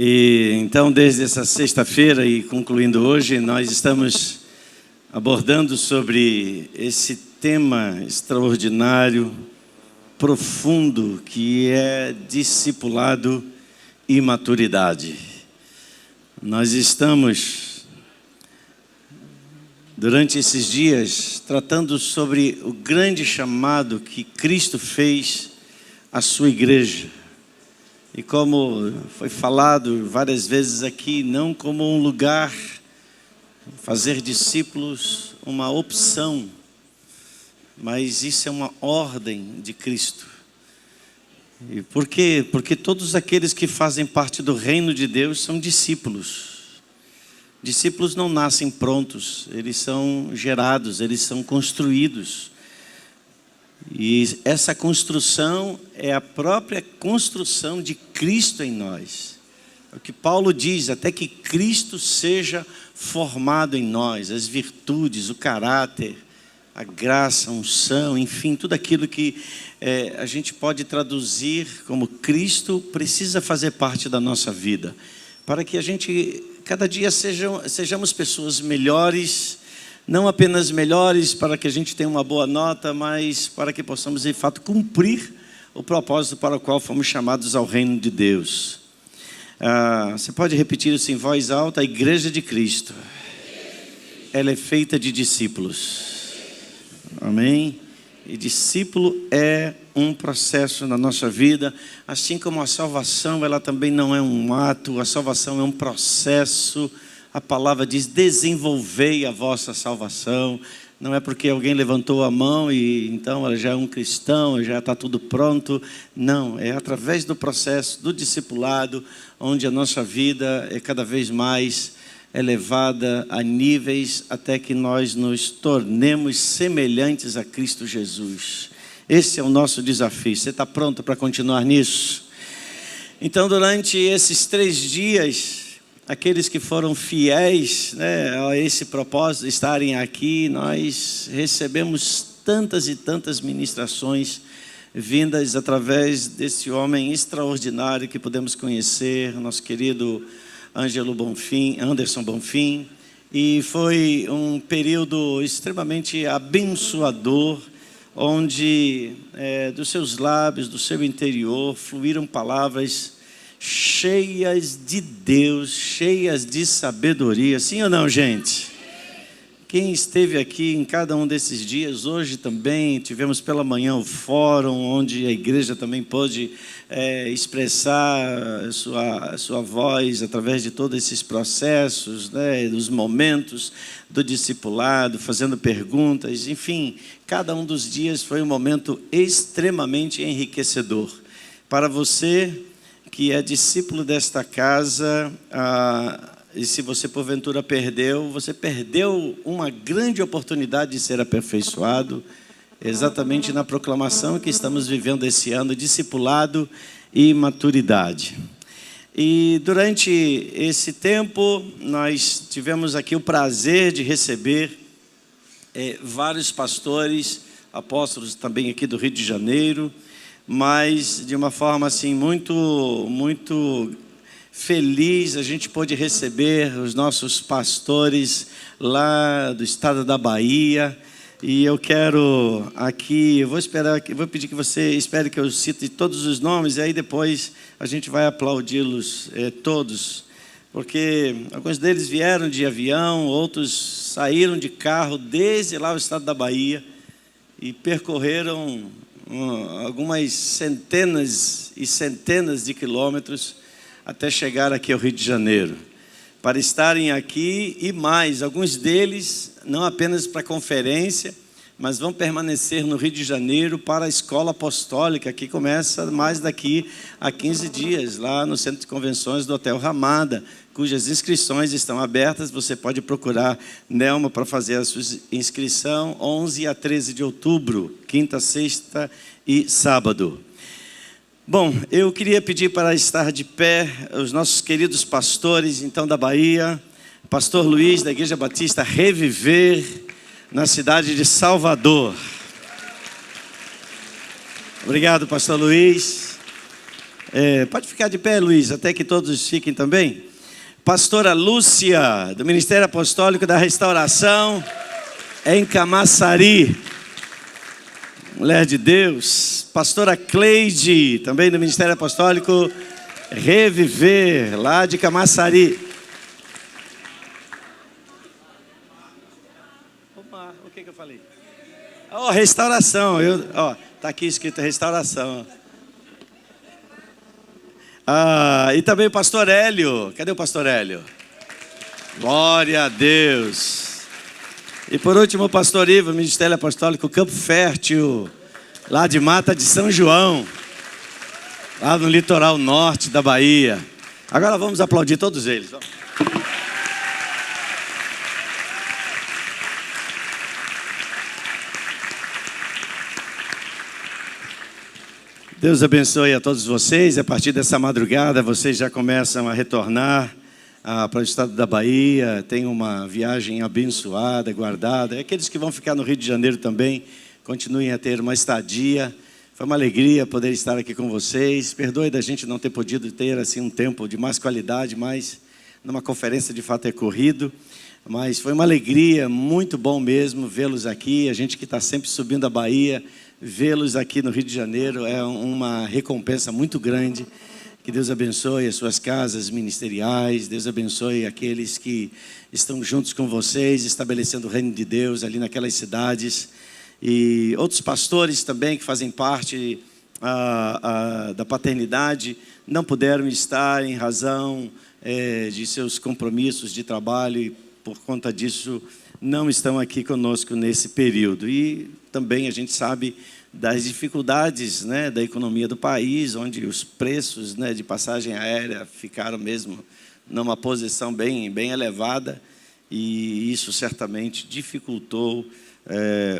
E então, desde essa sexta-feira e concluindo hoje, nós estamos abordando sobre esse tema extraordinário, profundo, que é discipulado e maturidade. Nós estamos, durante esses dias, tratando sobre o grande chamado que Cristo fez à sua igreja. E como foi falado várias vezes aqui, não como um lugar, fazer discípulos, uma opção, mas isso é uma ordem de Cristo. E por quê? Porque todos aqueles que fazem parte do reino de Deus são discípulos. Discípulos não nascem prontos, eles são gerados, eles são construídos. E essa construção é a própria construção de Cristo em nós. É o que Paulo diz, até que Cristo seja formado em nós, as virtudes, o caráter, a graça, a unção, enfim, tudo aquilo que a gente pode traduzir como Cristo precisa fazer parte da nossa vida, para que a gente, cada dia, sejamos pessoas melhores, não apenas melhores para que a gente tenha uma boa nota, mas para que possamos, de fato, cumprir o propósito para o qual fomos chamados ao reino de Deus. Você pode repetir isso em voz alta? A igreja de Cristo, ela é feita de discípulos. Amém? E discípulo é um processo na nossa vida, assim como a salvação, ela também não é um ato, a salvação é um processo. A palavra diz, desenvolvei a vossa salvação. Não é porque alguém levantou a mão e então ela já é um cristão, já está tudo pronto. Não, é através do processo do discipulado, onde a nossa vida é cada vez mais elevada a níveis até que nós nos tornemos semelhantes a Cristo Jesus. Esse é o nosso desafio. Você está pronto para continuar nisso? Então, durante esses 3 dias, aqueles que foram fiéis, a esse propósito de estarem aqui, nós recebemos tantas e tantas ministrações vindas através desse homem extraordinário que podemos conhecer, nosso querido Anderson Bonfim, e foi um período extremamente abençoador, onde dos seus lábios, do seu interior, fluíram palavras cheias de Deus, cheias de sabedoria. Sim ou não, gente? Quem esteve aqui em cada um desses dias, hoje também tivemos pela manhã o fórum, onde a igreja também pôde expressar a sua voz através de todos esses processos, dos momentos do discipulado, fazendo perguntas, enfim, cada um dos dias foi um momento extremamente enriquecedor. Para você que é discípulo desta casa, e se você porventura perdeu, você perdeu uma grande oportunidade de ser aperfeiçoado, exatamente na proclamação que estamos vivendo esse ano, discipulado e maturidade. E durante esse tempo, nós tivemos aqui o prazer de receber vários pastores, apóstolos também aqui do Rio de Janeiro, mas de uma forma assim muito feliz, a gente pôde receber os nossos pastores lá do estado da Bahia. E eu quero aqui, eu vou pedir que você espere que eu cite todos os nomes, e aí depois a gente vai aplaudi-los todos, porque alguns deles vieram de avião, outros saíram de carro desde lá o estado da Bahia e percorreram algumas centenas e centenas de quilômetros até chegar aqui ao Rio de Janeiro, para estarem aqui, e mais, alguns deles, não apenas para conferência, mas vão permanecer no Rio de Janeiro para a escola apostólica, que começa mais daqui a 15 dias, lá no Centro de Convenções do Hotel Ramada, cujas inscrições estão abertas. Você pode procurar Nelma para fazer a sua inscrição, 11 a 13 de outubro, quinta, sexta e sábado. Bom, eu queria pedir para estar de pé os nossos queridos pastores, então, da Bahia, pastor Luiz, da Igreja Batista Reviver, na cidade de Salvador. Obrigado, pastor Luiz. Pode ficar de pé, Luiz, até que todos fiquem também. Pastora Lúcia, do Ministério Apostólico da Restauração, em Camaçari. Mulher de Deus. Pastora Cleide, também do Ministério Apostólico Reviver, lá de Camaçari. Opa, o que eu falei? Restauração. Tá aqui escrito restauração. E também o pastor Hélio. Cadê o pastor Hélio? Glória a Deus. E por último o pastor Ivo, Ministério Apostólico Campo Fértil, lá de Mata de São João, lá no litoral norte da Bahia. Agora vamos aplaudir todos eles. Deus abençoe a todos vocês. A partir dessa madrugada, vocês já começam a retornar para o estado da Bahia. Tem uma viagem abençoada, guardada. E aqueles que vão ficar no Rio de Janeiro também, continuem a ter uma estadia. Foi uma alegria poder estar aqui com vocês. Perdoe da gente não ter podido ter assim um tempo de mais qualidade, mas numa conferência de fato é corrido. Mas foi uma alegria, muito bom mesmo vê-los aqui. A gente que está sempre subindo a Bahia, vê-los aqui no Rio de Janeiro é uma recompensa muito grande. Que Deus abençoe as suas casas ministeriais. Deus abençoe aqueles que estão juntos com vocês, estabelecendo o reino de Deus ali naquelas cidades. E outros pastores também que fazem parte da paternidade não puderam estar em razão de seus compromissos de trabalho e por conta disso não estão aqui conosco nesse período. E também a gente sabe das dificuldades, né, da economia do país, onde os preços, né, de passagem aérea ficaram mesmo numa posição bem elevada, e isso certamente dificultou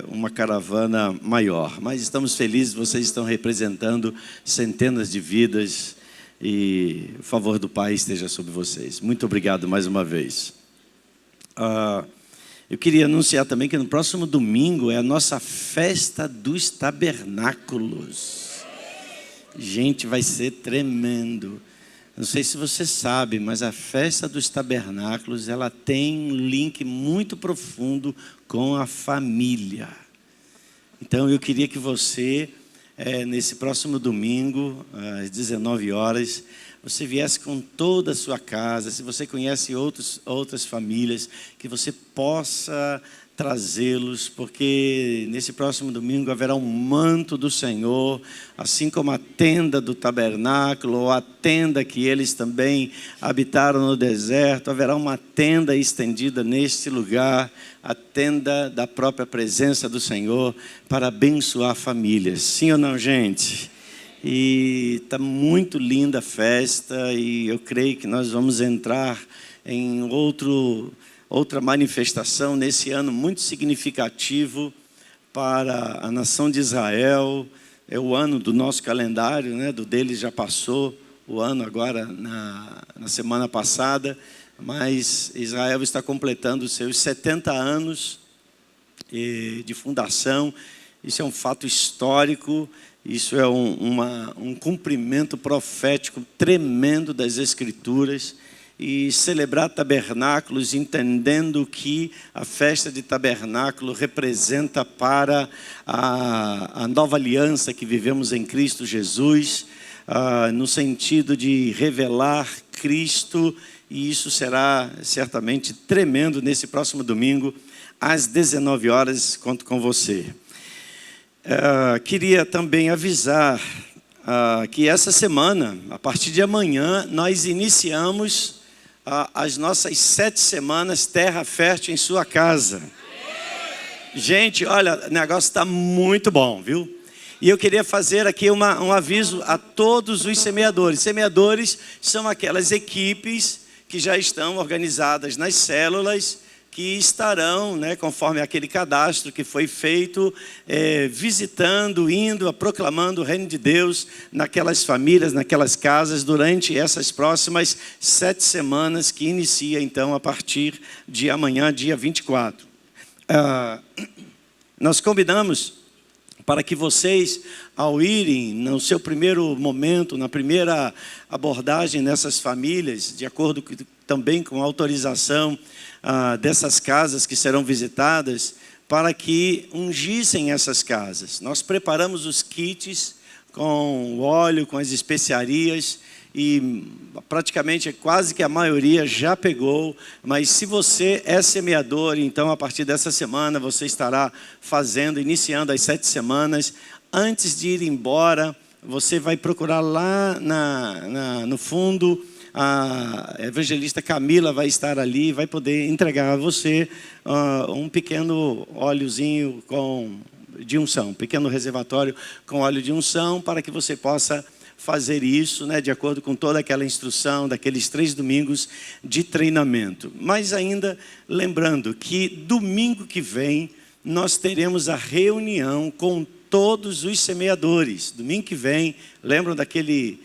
uma caravana maior. Mas estamos felizes, vocês estão representando centenas de vidas e o favor do Pai esteja sobre vocês. Muito obrigado mais uma vez. Eu queria anunciar também que no próximo domingo é a nossa festa dos tabernáculos. Gente, vai ser tremendo. Não sei se você sabe, mas a festa dos tabernáculos, ela tem um link muito profundo com a família. Então eu queria que você, nesse próximo domingo, às 19 horas, você viesse com toda a sua casa. Se você conhece outras famílias, que você possa trazê-los, porque nesse próximo domingo haverá um manto do Senhor, assim como a tenda do tabernáculo, ou a tenda que eles também habitaram no deserto. Haverá uma tenda estendida neste lugar, a tenda da própria presença do Senhor, para abençoar famílias. Sim ou não, gente? E está muito linda a festa, e eu creio que nós vamos entrar em outra manifestação nesse ano muito significativo para a nação de Israel. É o ano do nosso calendário, né? Do deles já passou o ano agora na semana passada, mas Israel está completando os seus 70 anos de fundação. Isso é um fato histórico. Isso é um cumprimento profético tremendo das Escrituras. E celebrar tabernáculos, entendendo que a festa de tabernáculo representa para a nova aliança que vivemos em Cristo Jesus, no sentido de revelar Cristo. E isso será certamente tremendo nesse próximo domingo, às 19 horas, conto com você. Queria também avisar que essa semana, a partir de amanhã, nós iniciamos as nossas 7 semanas Terra Fértil em sua casa. Gente, olha, o negócio está muito bom, viu? E eu queria fazer aqui um aviso a todos os semeadores. Semeadores são aquelas equipes que já estão organizadas nas células, que estarão, né, conforme aquele cadastro que foi feito, visitando, indo, proclamando o reino de Deus naquelas famílias, naquelas casas, durante essas próximas 7 semanas, que inicia então a partir de amanhã, dia 24. Nós combinamos para que vocês, ao irem no seu primeiro momento, na primeira abordagem nessas famílias, de acordo também com a autorização dessas casas que serão visitadas, para que ungissem essas casas. Nós preparamos os kits com o óleo, com as especiarias, e praticamente quase que a maioria já pegou, mas se você é semeador, então a partir dessa semana você estará iniciando as 7 semanas, antes de ir embora, você vai procurar lá no fundo, a evangelista Camila vai estar ali, vai poder entregar a você um pequeno óleozinho de unção, um pequeno reservatório com óleo de unção, para que você possa fazer isso, né, de acordo com toda aquela instrução daqueles 3 domingos de treinamento. Mas ainda lembrando que domingo que vem nós teremos a reunião com todos os semeadores. Domingo que vem, lembram daquele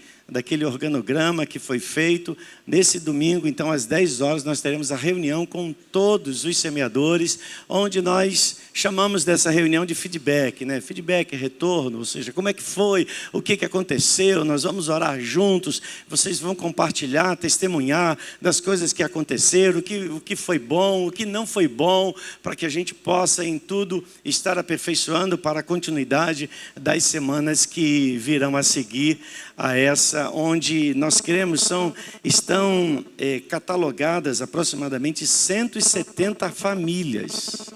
organograma que foi feito? Nesse domingo, então, às 10 horas, nós teremos a reunião com todos os semeadores, onde nós chamamos dessa reunião de feedback, né? Feedback, retorno, ou seja, como é que foi, o que aconteceu, nós vamos orar juntos, vocês vão compartilhar, testemunhar das coisas que aconteceram, o que foi bom, o que não foi bom, para que a gente possa em tudo estar aperfeiçoando para a continuidade das semanas que virão a seguir a essa, onde nós queremos, estão catalogadas aproximadamente 170 famílias.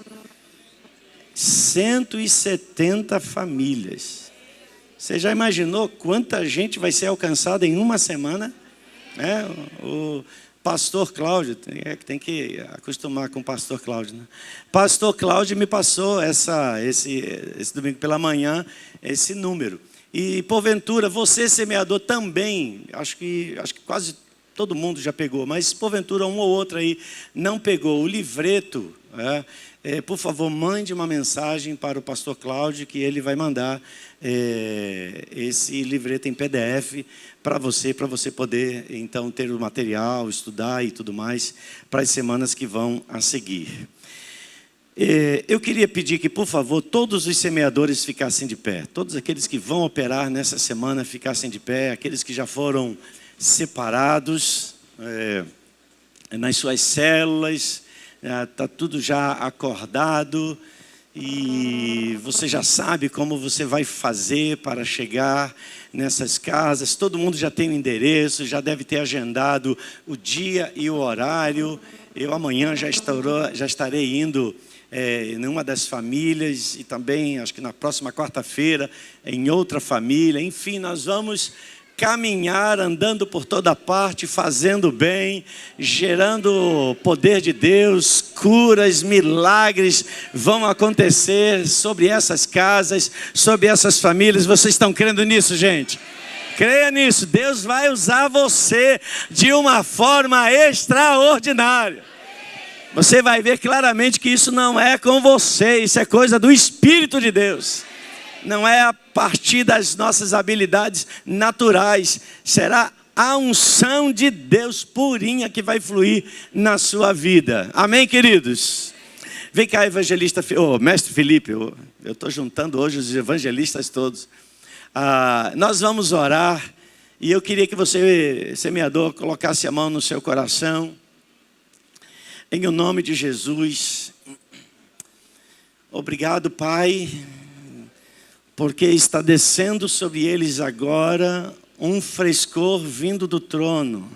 170 famílias. Você já imaginou quanta gente vai ser alcançada em uma semana? O pastor Cláudio, tem que acostumar com o pastor Cláudio, né? Pastor Cláudio me passou esse domingo pela manhã, esse número. E porventura, você semeador também, acho que quase todo mundo já pegou, mas porventura um ou outro aí não pegou o livreto, por favor, mande uma mensagem para o pastor Cláudio, que ele vai mandar esse livreto em PDF para você poder então ter o material, estudar e tudo mais para as semanas que vão a seguir. Eu queria pedir que, por favor, todos os semeadores ficassem de pé. Todos aqueles que vão operar nessa semana ficassem de pé. Aqueles que já foram separados nas suas células. Está tudo já acordado. E você já sabe como você vai fazer para chegar nessas casas. Todo mundo já tem o endereço, já deve ter agendado o dia e o horário. Eu amanhã já estarei indo em uma das famílias, e também acho que na próxima quarta-feira em outra família. Enfim, nós vamos caminhar, andando por toda parte, fazendo bem, gerando poder de Deus, curas, milagres vão acontecer sobre essas casas, sobre essas famílias. Vocês estão crendo nisso, gente? Creia nisso, Deus vai usar você de uma forma extraordinária. Você vai ver claramente que isso não é com você, isso é coisa do Espírito de Deus. Não é a partir das nossas habilidades naturais, será a unção de Deus purinha que vai fluir na sua vida. Amém, queridos? Vem cá, evangelista, mestre Felipe, eu estou juntando hoje os evangelistas todos. Nós vamos orar, e eu queria que você, semeador, colocasse a mão no seu coração. Em o nome de Jesus, obrigado, Pai, porque está descendo sobre eles agora um frescor vindo do trono.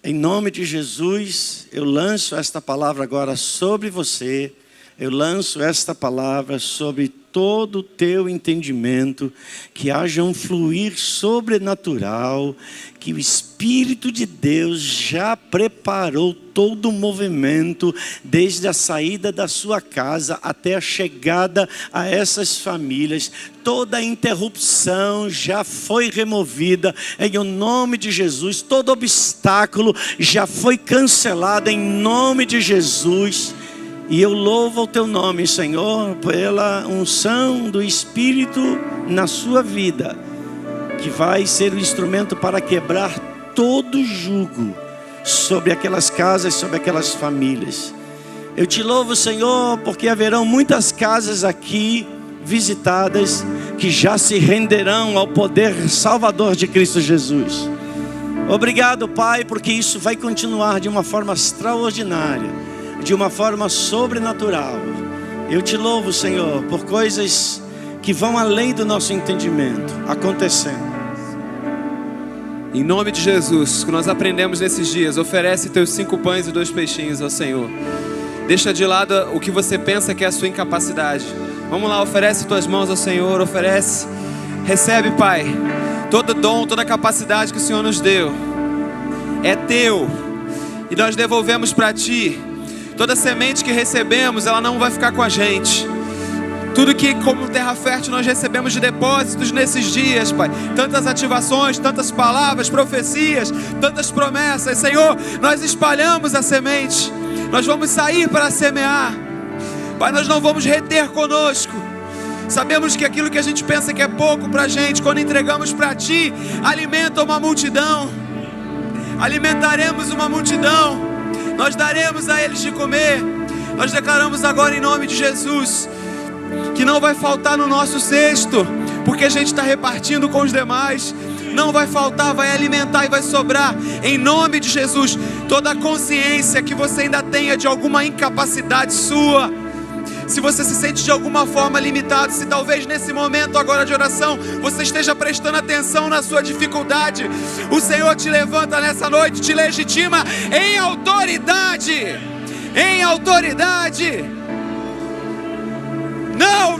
Em nome de Jesus, eu lanço esta palavra agora sobre você, eu lanço esta palavra sobre todo o teu entendimento, que haja um fluir sobrenatural, que o Espírito de Deus já preparou todo o movimento, desde a saída da sua casa até a chegada a essas famílias. Toda a interrupção já foi removida em nome de Jesus, todo obstáculo já foi cancelado em nome de Jesus. E eu louvo o teu nome, Senhor, pela unção do Espírito na sua vida, que vai ser o instrumento para quebrar todo jugo sobre aquelas casas, sobre aquelas famílias. Eu te louvo, Senhor, porque haverão muitas casas aqui visitadas, que já se renderão ao poder salvador de Cristo Jesus. Obrigado, Pai, porque isso vai continuar de uma forma extraordinária, de uma forma sobrenatural. Eu te louvo, Senhor, por coisas que vão além do nosso entendimento acontecendo. Em nome de Jesus, que nós aprendemos nesses dias, oferece teus 5 pães e 2 peixinhos ao Senhor. Deixa de lado o que você pensa que é a sua incapacidade. Vamos lá, oferece tuas mãos ao Senhor, oferece. Recebe, Pai, todo dom, toda capacidade que o Senhor nos deu. É teu. E nós devolvemos para Ti. Toda semente que recebemos, ela não vai ficar com a gente. Tudo que como terra fértil nós recebemos de depósitos nesses dias, Pai. Tantas ativações, tantas palavras, profecias, tantas promessas. Senhor, nós espalhamos a semente. Nós vamos sair para semear. Pai, nós não vamos reter conosco. Sabemos que aquilo que a gente pensa que é pouco para a gente, quando entregamos para Ti, alimenta uma multidão. Alimentaremos uma multidão. Nós daremos a eles de comer. Nós declaramos agora em nome de Jesus que não vai faltar no nosso cesto, porque a gente está repartindo com os demais. Não vai faltar, vai alimentar e vai sobrar. Em nome de Jesus, toda a consciência que você ainda tenha de alguma incapacidade sua, se você se sente de alguma forma limitado, se talvez nesse momento agora de oração você esteja prestando atenção na sua dificuldade, o Senhor te levanta nessa noite, te legitima em autoridade. Em autoridade.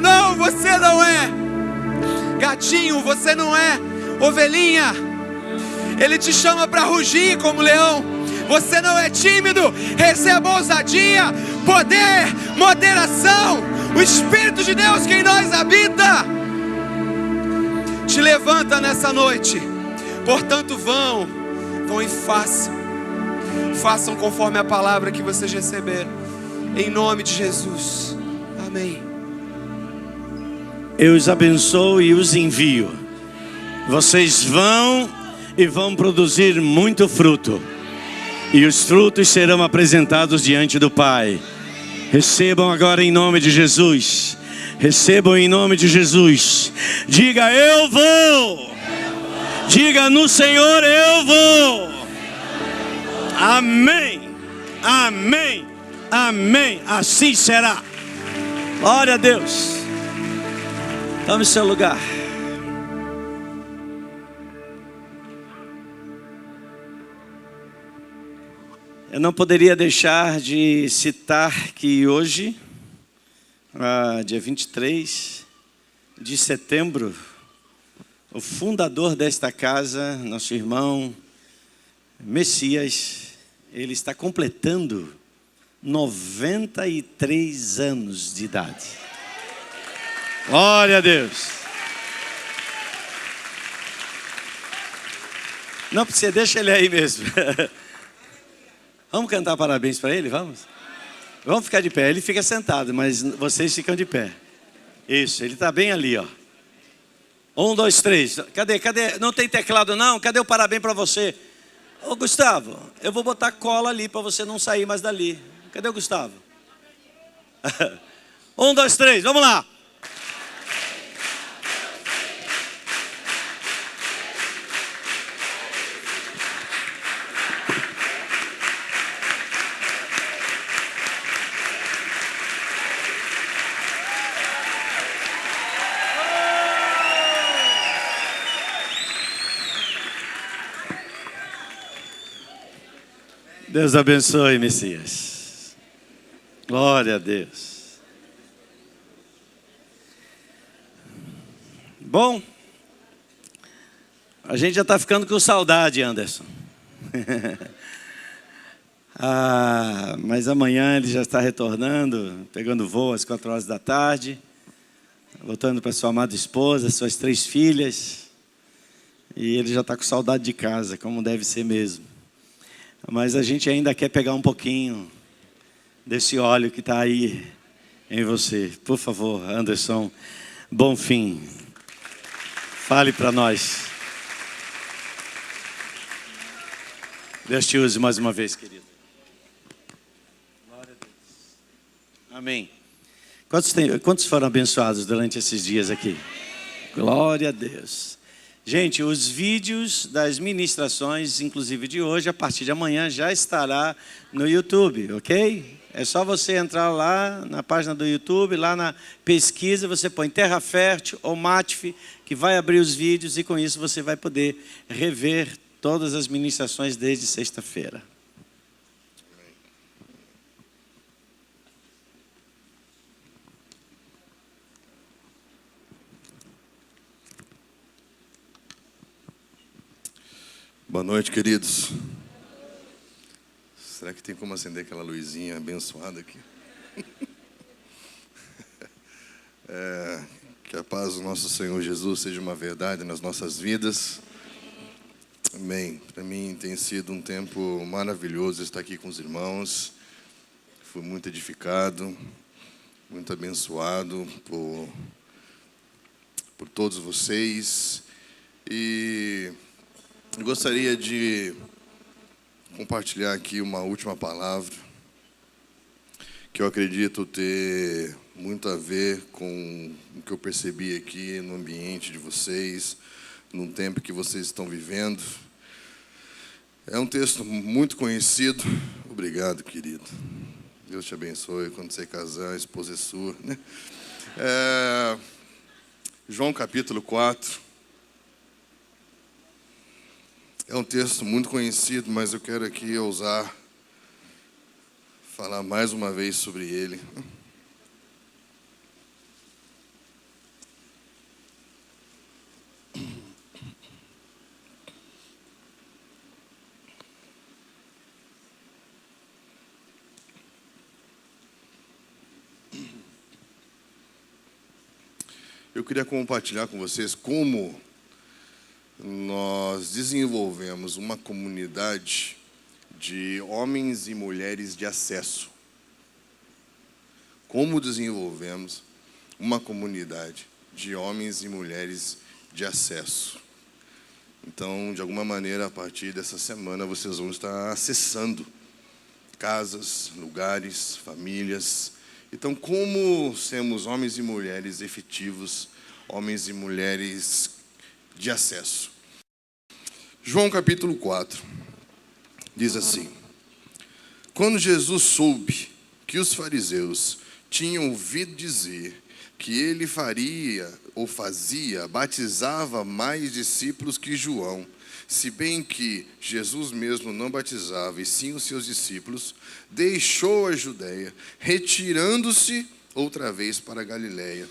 Não, você não é gatinho, você não é ovelhinha. Ele te chama para rugir como leão. Você não é tímido. Receba ousadia, poder, moderação. O Espírito de Deus que em nós habita te levanta nessa noite. Portanto, vão e façam conforme a palavra que vocês receberam. Em nome de Jesus. Amém. Eu os abençoo e os envio. Vocês vão e vão produzir muito fruto. E os frutos serão apresentados diante do Pai. Recebam agora em nome de Jesus. Recebam em nome de Jesus. Diga: eu vou. Diga: no Senhor eu vou. Amém. Amém. Amém. Assim será. Glória a Deus. Tome seu lugar. Eu não poderia deixar de citar que hoje, dia 23 de setembro, o fundador desta casa, nosso irmão Messias, ele está completando 93 anos de idade. Glória a Deus. Não precisa, deixa ele aí mesmo. Vamos cantar parabéns para ele, vamos? Vamos ficar de pé, ele fica sentado, mas vocês ficam de pé. Isso, ele está bem ali, ó. 1, 2, 3. Cadê? Não tem teclado não? Cadê o parabéns para você? Ô Gustavo, eu vou botar cola ali para você não sair mais dali. Cadê o Gustavo? 1, 2, 3, vamos lá. Deus abençoe, Messias. Glória a Deus. Bom, a gente já está ficando com saudade, Anderson. Mas amanhã ele já está retornando, pegando voo às 4 horas da tarde, voltando para sua amada esposa, suas 3 filhas. E ele já está com saudade de casa, como deve ser mesmo. Mas a gente ainda quer pegar um pouquinho desse óleo que está aí em você. Por favor, Anderson Bonfim, fale para nós. Deus te use mais uma vez, querido. Glória a Deus. Amém. Quantos foram abençoados durante esses dias aqui? Glória a Deus. Gente, os vídeos das ministrações, inclusive de hoje, a partir de amanhã, já estará no YouTube, ok? É só você entrar lá na página do YouTube, lá na pesquisa, você põe Terra Fértil ou Matf, que vai abrir os vídeos e com isso você vai poder rever todas as ministrações desde sexta-feira. Boa noite, queridos. Será que tem como acender aquela luzinha abençoada aqui? Que a paz do nosso Senhor Jesus seja uma verdade nas nossas vidas. Amém. Para mim tem sido um tempo maravilhoso estar aqui com os irmãos. Fui muito edificado, muito abençoado por todos vocês. E eu gostaria de compartilhar aqui uma última palavra que eu acredito ter muito a ver com o que eu percebi aqui no ambiente de vocês, no tempo que vocês estão vivendo. É um texto muito conhecido. Obrigado, querido. Deus te abençoe. Quando você casar, a esposa é sua, né? João capítulo 4. É um texto muito conhecido, mas eu quero aqui ousar falar mais uma vez sobre ele. Eu queria compartilhar com vocês como nós desenvolvemos uma comunidade de homens e mulheres de acesso. Como desenvolvemos uma comunidade de homens e mulheres de acesso. Então, de alguma maneira, a partir dessa semana, vocês vão estar acessando casas, lugares, famílias. Então, como sermos homens e mulheres efetivos, homens e mulheres de acesso. João capítulo 4 diz assim: quando Jesus soube que os fariseus tinham ouvido dizer que ele batizava mais discípulos que João, se bem que Jesus mesmo não batizava, e sim os seus discípulos, deixou a Judéia, retirando-se outra vez para a Galiléia,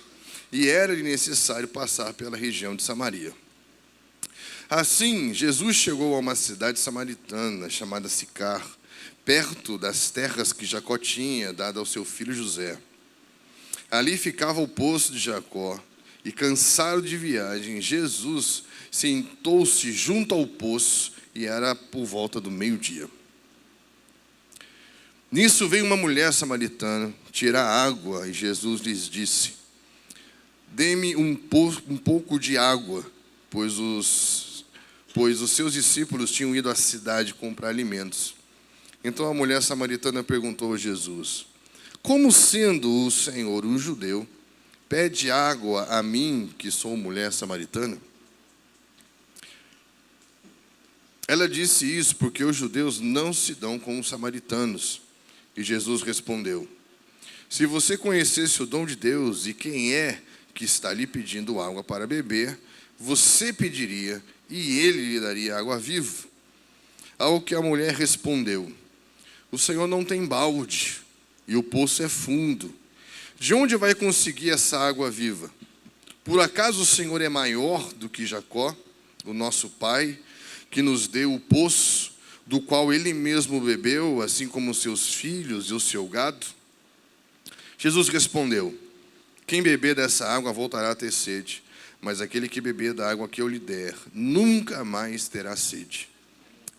e era-lhe necessário passar pela região de Samaria. Assim, Jesus chegou a uma cidade samaritana chamada Sicar, perto das terras que Jacó tinha dado ao seu filho José. Ali ficava o poço de Jacó, e cansado de viagem, Jesus sentou-se junto ao poço, e era por volta do meio-dia. Nisso veio uma mulher samaritana tirar água, e Jesus lhes disse: dê-me um pouco de água, pois os seus discípulos tinham ido à cidade comprar alimentos. Então a mulher samaritana perguntou a Jesus: como sendo o Senhor um judeu, pede água a mim, que sou mulher samaritana? Ela disse isso porque os judeus não se dão com os samaritanos. E Jesus respondeu: se você conhecesse o dom de Deus e quem é que está lhe pedindo água para beber, você pediria e ele lhe daria água viva. Ao que a mulher respondeu: o Senhor não tem balde e o poço é fundo. De onde vai conseguir essa água viva? Por acaso o Senhor é maior do que Jacó, o nosso pai, que nos deu o poço, do qual ele mesmo bebeu, assim como seus filhos e o seu gado? Jesus respondeu: quem beber dessa água voltará a ter sede, mas aquele que beber da água que eu lhe der, nunca mais terá sede.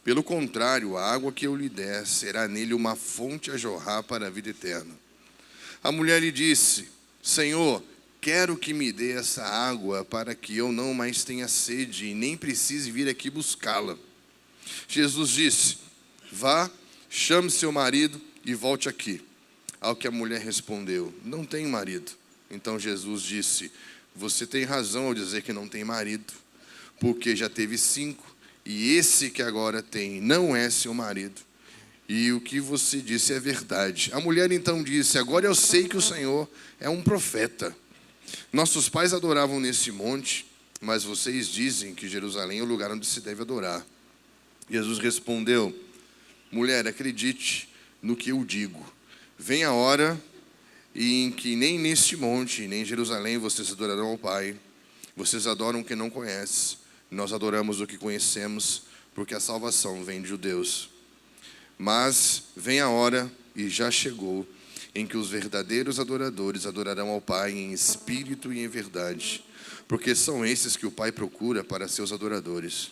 Pelo contrário, a água que eu lhe der será nele uma fonte a jorrar para a vida eterna. A mulher lhe disse: Senhor, quero que me dê essa água para que eu não mais tenha sede e nem precise vir aqui buscá-la. Jesus disse: vá, chame seu marido e volte aqui. Ao que a mulher respondeu: não tenho marido. Então Jesus disse: você tem razão ao dizer que não tem marido, porque já teve 5, e esse que agora tem não é seu marido. E o que você disse é verdade. A mulher então disse: agora eu sei que o Senhor é um profeta. Nossos pais adoravam nesse monte, mas vocês dizem que Jerusalém é o lugar onde se deve adorar. Jesus respondeu: mulher, acredite no que eu digo. Vem a hora em que nem neste monte, nem em Jerusalém vocês adorarão ao Pai. Vocês adoram o que não conhecem. Nós adoramos o que conhecemos, porque a salvação vem de judeus. Mas vem a hora, e já chegou, em que os verdadeiros adoradores adorarão ao Pai em espírito e em verdade, porque são esses que o Pai procura para seus adoradores.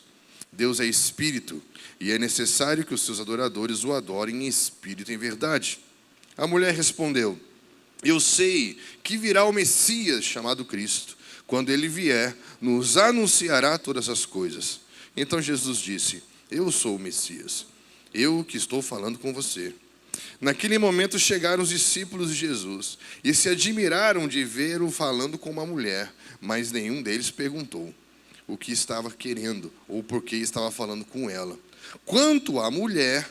Deus é espírito, e é necessário que os seus adoradores o adorem em espírito e em verdade. A mulher respondeu: eu sei que virá o Messias, chamado Cristo. Quando ele vier, nos anunciará todas as coisas. Então Jesus disse: eu sou o Messias, eu que estou falando com você. Naquele momento chegaram os discípulos de Jesus e se admiraram de ver-o falando com uma mulher, mas nenhum deles perguntou o que estava querendo ou por que estava falando com ela. Quanto à mulher,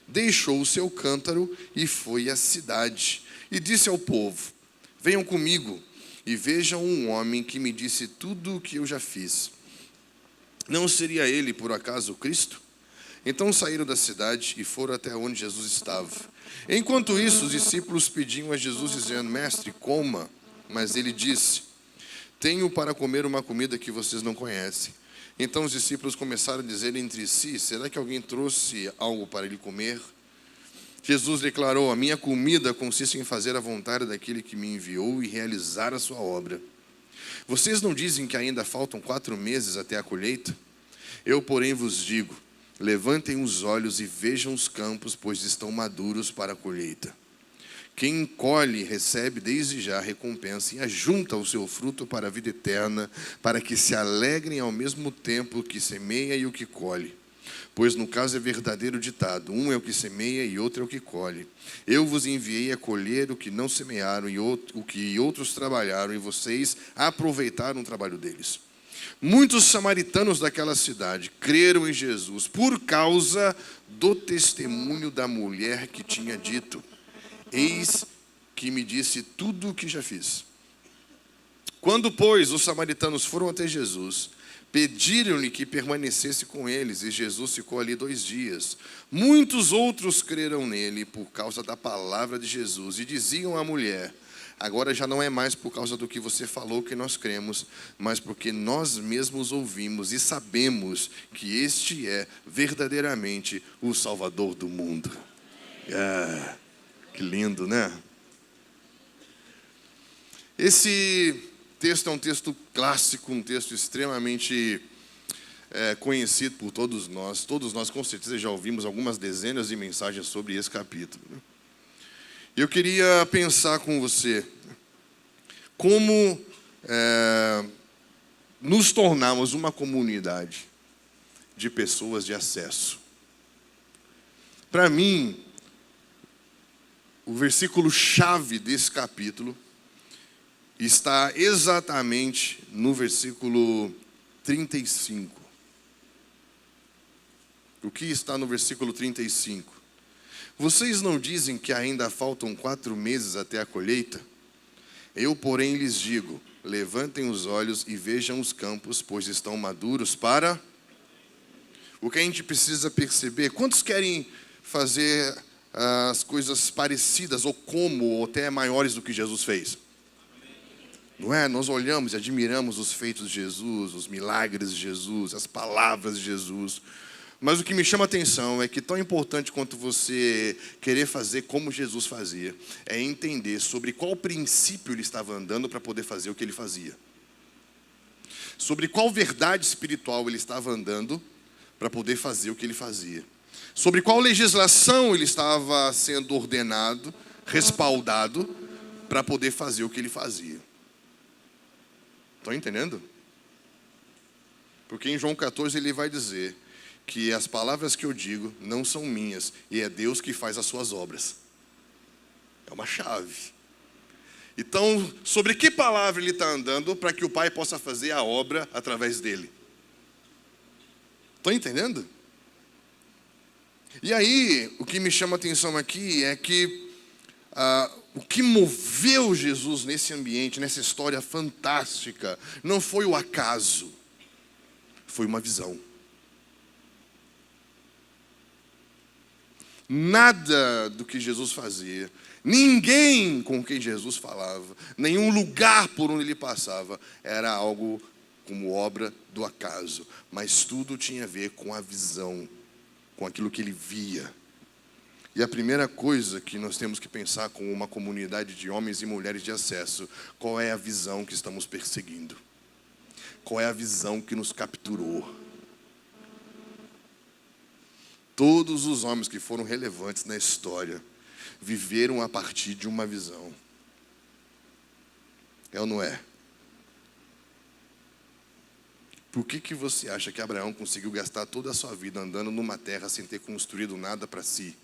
deixou o seu cântaro e foi à cidade e disse ao povo: venham comigo e vejam um homem que me disse tudo o que eu já fiz. Não seria ele, por acaso, o Cristo? Então saíram da cidade e foram até onde Jesus estava. Enquanto isso, os discípulos pediam a Jesus, dizendo: mestre, coma. Mas ele disse: tenho para comer uma comida que vocês não conhecem. Então os discípulos começaram a dizer entre si: será que alguém trouxe algo para ele comer? Jesus declarou: a minha comida consiste em fazer a vontade daquele que me enviou e realizar a sua obra. Vocês não dizem que ainda faltam 4 meses até a colheita? Eu, porém, vos digo: levantem os olhos e vejam os campos, pois estão maduros para a colheita. Quem colhe recebe desde já a recompensa e ajunta o seu fruto para a vida eterna, para que se alegrem ao mesmo tempo que semeia e o que colhe. Pois no caso é verdadeiro ditado: um é o que semeia e outro é o que colhe. Eu vos enviei a colher o que não semearam e o que outros trabalharam, e vocês aproveitaram o trabalho deles. Muitos samaritanos daquela cidade creram em Jesus por causa do testemunho da mulher que tinha dito: eis que me disse tudo o que já fiz. Quando, pois, os samaritanos foram até Jesus, pediram-lhe que permanecesse com eles, e Jesus ficou ali 2 dias. Muitos outros creram nele por causa da palavra de Jesus, e diziam à mulher: agora já não é mais por causa do que você falou que nós cremos, mas porque nós mesmos ouvimos e sabemos que este é verdadeiramente o Salvador do mundo. Que lindo, né? Esse texto é um texto clássico, um texto extremamente conhecido por todos nós. Todos nós, com certeza, já ouvimos algumas dezenas de mensagens sobre esse capítulo. Eu queria pensar com você como nos tornarmos uma comunidade de pessoas de acesso. Para mim, o versículo-chave desse capítulo está exatamente no versículo 35. O que está no versículo 35? Vocês não dizem que ainda faltam 4 meses até a colheita? Eu, porém, lhes digo: levantem os olhos e vejam os campos, pois estão maduros para... O que a gente precisa perceber: quantos querem fazer as coisas parecidas, ou ou até maiores do que Jesus fez? Não é? Nós olhamos e admiramos os feitos de Jesus, os milagres de Jesus, as palavras de Jesus. Mas o que me chama a atenção é que, tão importante quanto você querer fazer como Jesus fazia, é entender sobre qual princípio ele estava andando para poder fazer o que ele fazia. Sobre qual verdade espiritual ele estava andando para poder fazer o que ele fazia. Sobre qual legislação ele estava sendo ordenado, respaldado, para poder fazer o que ele fazia. Estão entendendo? Porque em João 14 ele vai dizer que as palavras que eu digo não são minhas, e é Deus que faz as suas obras. É uma chave. Então, sobre que palavra ele está andando para que o Pai possa fazer a obra através dele? Estão entendendo? E aí, o que me chama a atenção aqui é que o que moveu Jesus nesse ambiente, nessa história fantástica, não foi o acaso, foi uma visão. Nada do que Jesus fazia, ninguém com quem Jesus falava, nenhum lugar por onde ele passava, era algo como obra do acaso, mas tudo tinha a ver com a visão, com aquilo que ele via. E a primeira coisa que nós temos que pensar com uma comunidade de homens e mulheres de acesso, qual é a visão que estamos perseguindo? Qual é a visão que nos capturou? Todos os homens que foram relevantes na história viveram a partir de uma visão. É ou não é? Por que você acha que Abraão conseguiu gastar toda a sua vida andando numa terra sem ter construído nada para si?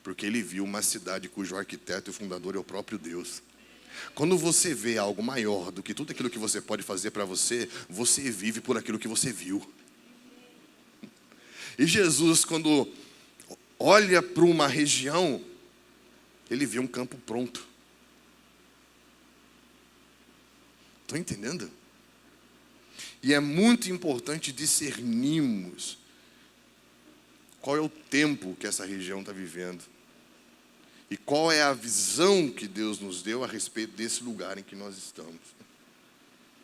Porque ele viu uma cidade cujo arquiteto e fundador é o próprio Deus. Quando você vê algo maior do que tudo aquilo que você pode fazer para você, você vive por aquilo que você viu. E Jesus, quando olha para uma região, ele vê um campo pronto. Estão entendendo? E é muito importante discernirmos qual é o tempo que essa região está vivendo. E qual é a visão que Deus nos deu a respeito desse lugar em que nós estamos.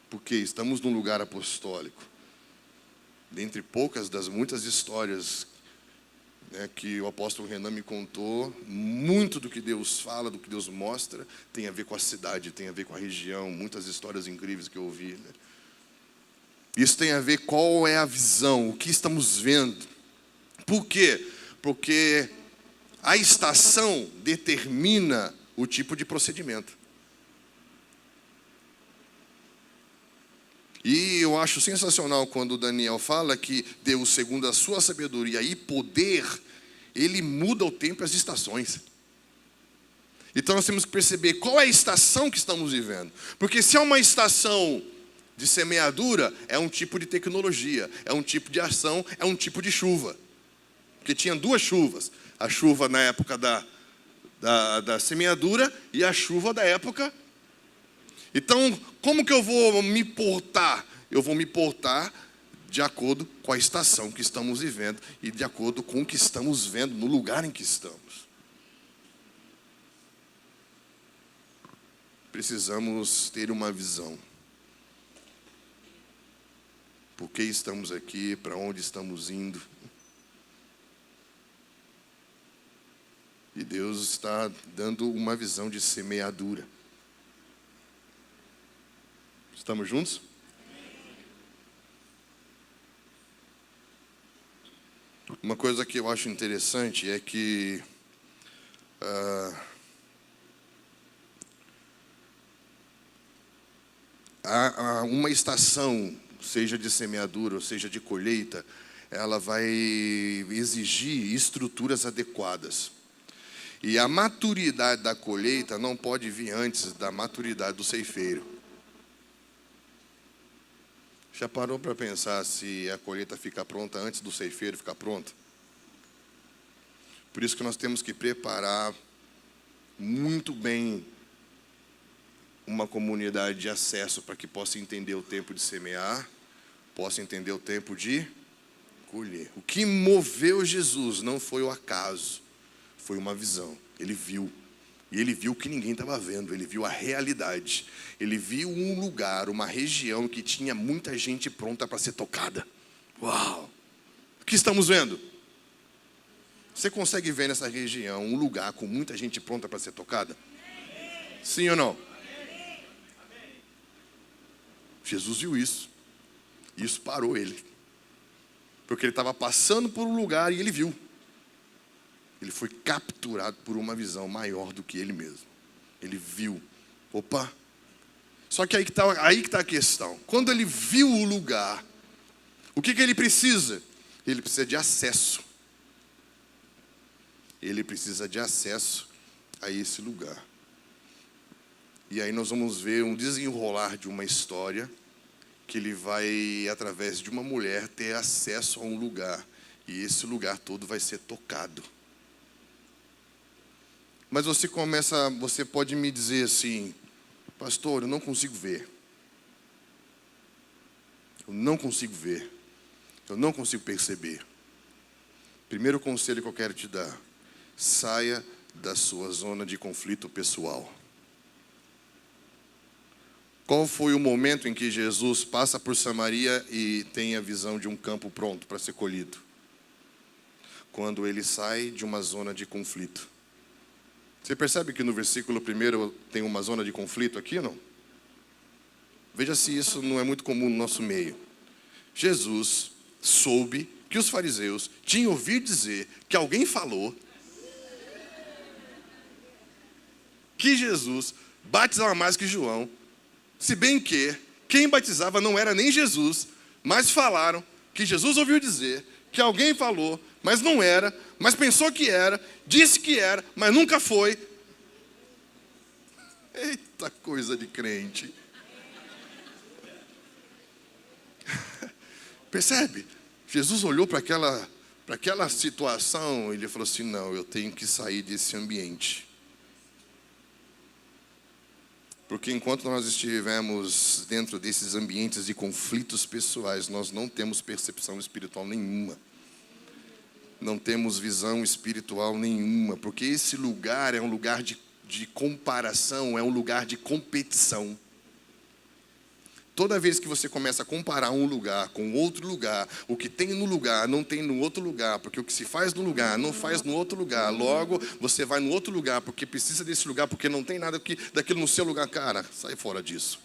Porque estamos num lugar apostólico. Dentre poucas das muitas histórias, né, que o apóstolo Renan me contou, muito do que Deus fala, do que Deus mostra, tem a ver com a cidade, tem a ver com a região, muitas histórias incríveis que eu ouvi. Né? Isso tem a ver qual é a visão, o que estamos vendo. Por quê? Porque a estação determina o tipo de procedimento. E eu acho sensacional quando Daniel fala que Deus, segundo a sua sabedoria e poder, ele muda o tempo e as estações. Então nós temos que perceber qual é a estação que estamos vivendo. Porque se é uma estação de semeadura, é um tipo de tecnologia, é um tipo de ação, é um tipo de chuva. Porque tinha duas chuvas. A chuva na época da semeadura e a chuva da época. Então, como que eu vou me portar? Eu vou me portar de acordo com a estação que estamos vivendo e de acordo com o que estamos vendo no lugar em que estamos. Precisamos ter uma visão. Por que estamos aqui? Para onde estamos indo? E Deus está dando uma visão de semeadura. Estamos juntos? Uma coisa que eu acho interessante é que uma estação, seja de semeadura ou seja de colheita, ela vai exigir estruturas adequadas. E a maturidade da colheita não pode vir antes da maturidade do ceifeiro. Já parou para pensar se a colheita fica pronta antes do ceifeiro ficar pronto? Por isso que nós temos que preparar muito bem uma comunidade de acesso para que possa entender o tempo de semear, possa entender o tempo de colher. O que moveu Jesus não foi o acaso, foi uma visão. Ele viu. E ele viu o que ninguém estava vendo, ele viu a realidade. Ele viu um lugar, uma região que tinha muita gente pronta para ser tocada. Uau! O que estamos vendo? Você consegue ver nessa região um lugar com muita gente pronta para ser tocada? Sim ou não? Jesus viu isso. Isso parou ele. Porque ele estava passando por um lugar e ele viu. Ele foi capturado por uma visão maior do que ele mesmo. Ele viu. Opa! Só que aí que está a questão. Quando ele viu o lugar, o que ele precisa? Ele precisa de acesso. Ele precisa de acesso a esse lugar. E aí nós vamos ver um desenrolar de uma história que ele vai, através de uma mulher, ter acesso a um lugar. E esse lugar todo vai ser tocado. Mas você pode me dizer assim, pastor, eu não consigo ver. Eu não consigo ver. Eu não consigo perceber. Primeiro conselho que eu quero te dar: saia da sua zona de conflito pessoal. Qual foi o momento em que Jesus passa por Samaria e tem a visão de um campo pronto para ser colhido? Quando ele sai de uma zona de conflito. Você percebe que no versículo 1 tem uma zona de conflito aqui, não? Veja se isso não é muito comum no nosso meio. Jesus soube que os fariseus tinham ouvido dizer que alguém falou que Jesus batizava mais que João, se bem que quem batizava não era nem Jesus, mas falaram que Jesus ouviu dizer que alguém falou, mas não era, mas pensou que era, disse que era, mas nunca foi. Eita coisa de crente. Percebe? Jesus olhou para aquela situação e ele falou assim, não, eu tenho que sair desse ambiente. Porque enquanto nós estivermos dentro desses ambientes de conflitos pessoais, nós não temos percepção espiritual nenhuma. Não temos visão espiritual nenhuma. Porque esse lugar é um lugar de comparação, é um lugar de competição. Toda vez que você começa a comparar um lugar com outro lugar, o que tem no lugar não tem no outro lugar, porque o que se faz no lugar não faz no outro lugar. Logo, você vai no outro lugar porque precisa desse lugar, porque não tem nada daquilo no seu lugar. Cara, sai fora disso.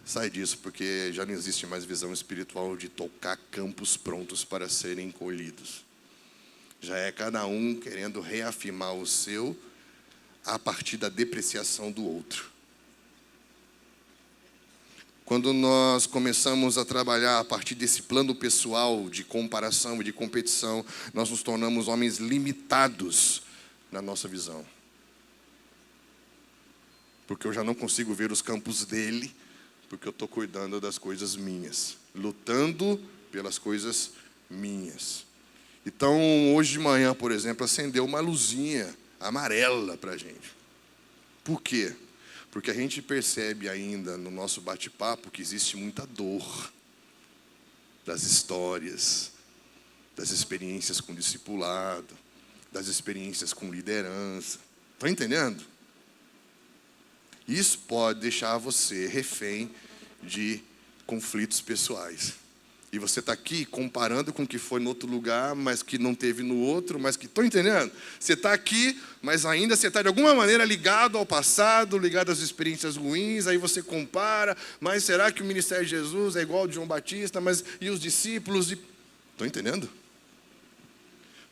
Sai disso, porque já não existe mais visão espiritual de tocar campos prontos para serem colhidos. Já é cada um querendo reafirmar o seu a partir da depreciação do outro. Quando nós começamos a trabalhar a partir desse plano pessoal de comparação e de competição, nós nos tornamos homens limitados na nossa visão. Porque eu já não consigo ver os campos dele, porque eu estou cuidando das coisas minhas, lutando pelas coisas minhas. Então, hoje de manhã, por exemplo, acendeu uma luzinha amarela para a gente. Por quê? Porque a gente percebe ainda no nosso bate-papo que existe muita dor das histórias, das experiências com discipulado, das experiências com liderança. Estão entendendo? Isso pode deixar você refém de conflitos pessoais. E você está aqui comparando com o que foi no outro lugar, mas que não teve no outro, mas que... Estão entendendo? Você está aqui, mas ainda você está de alguma maneira ligado ao passado, ligado às experiências ruins, aí você compara, mas será que o ministério de Jesus é igual ao de João Batista, mas e os discípulos? Estão entendendo?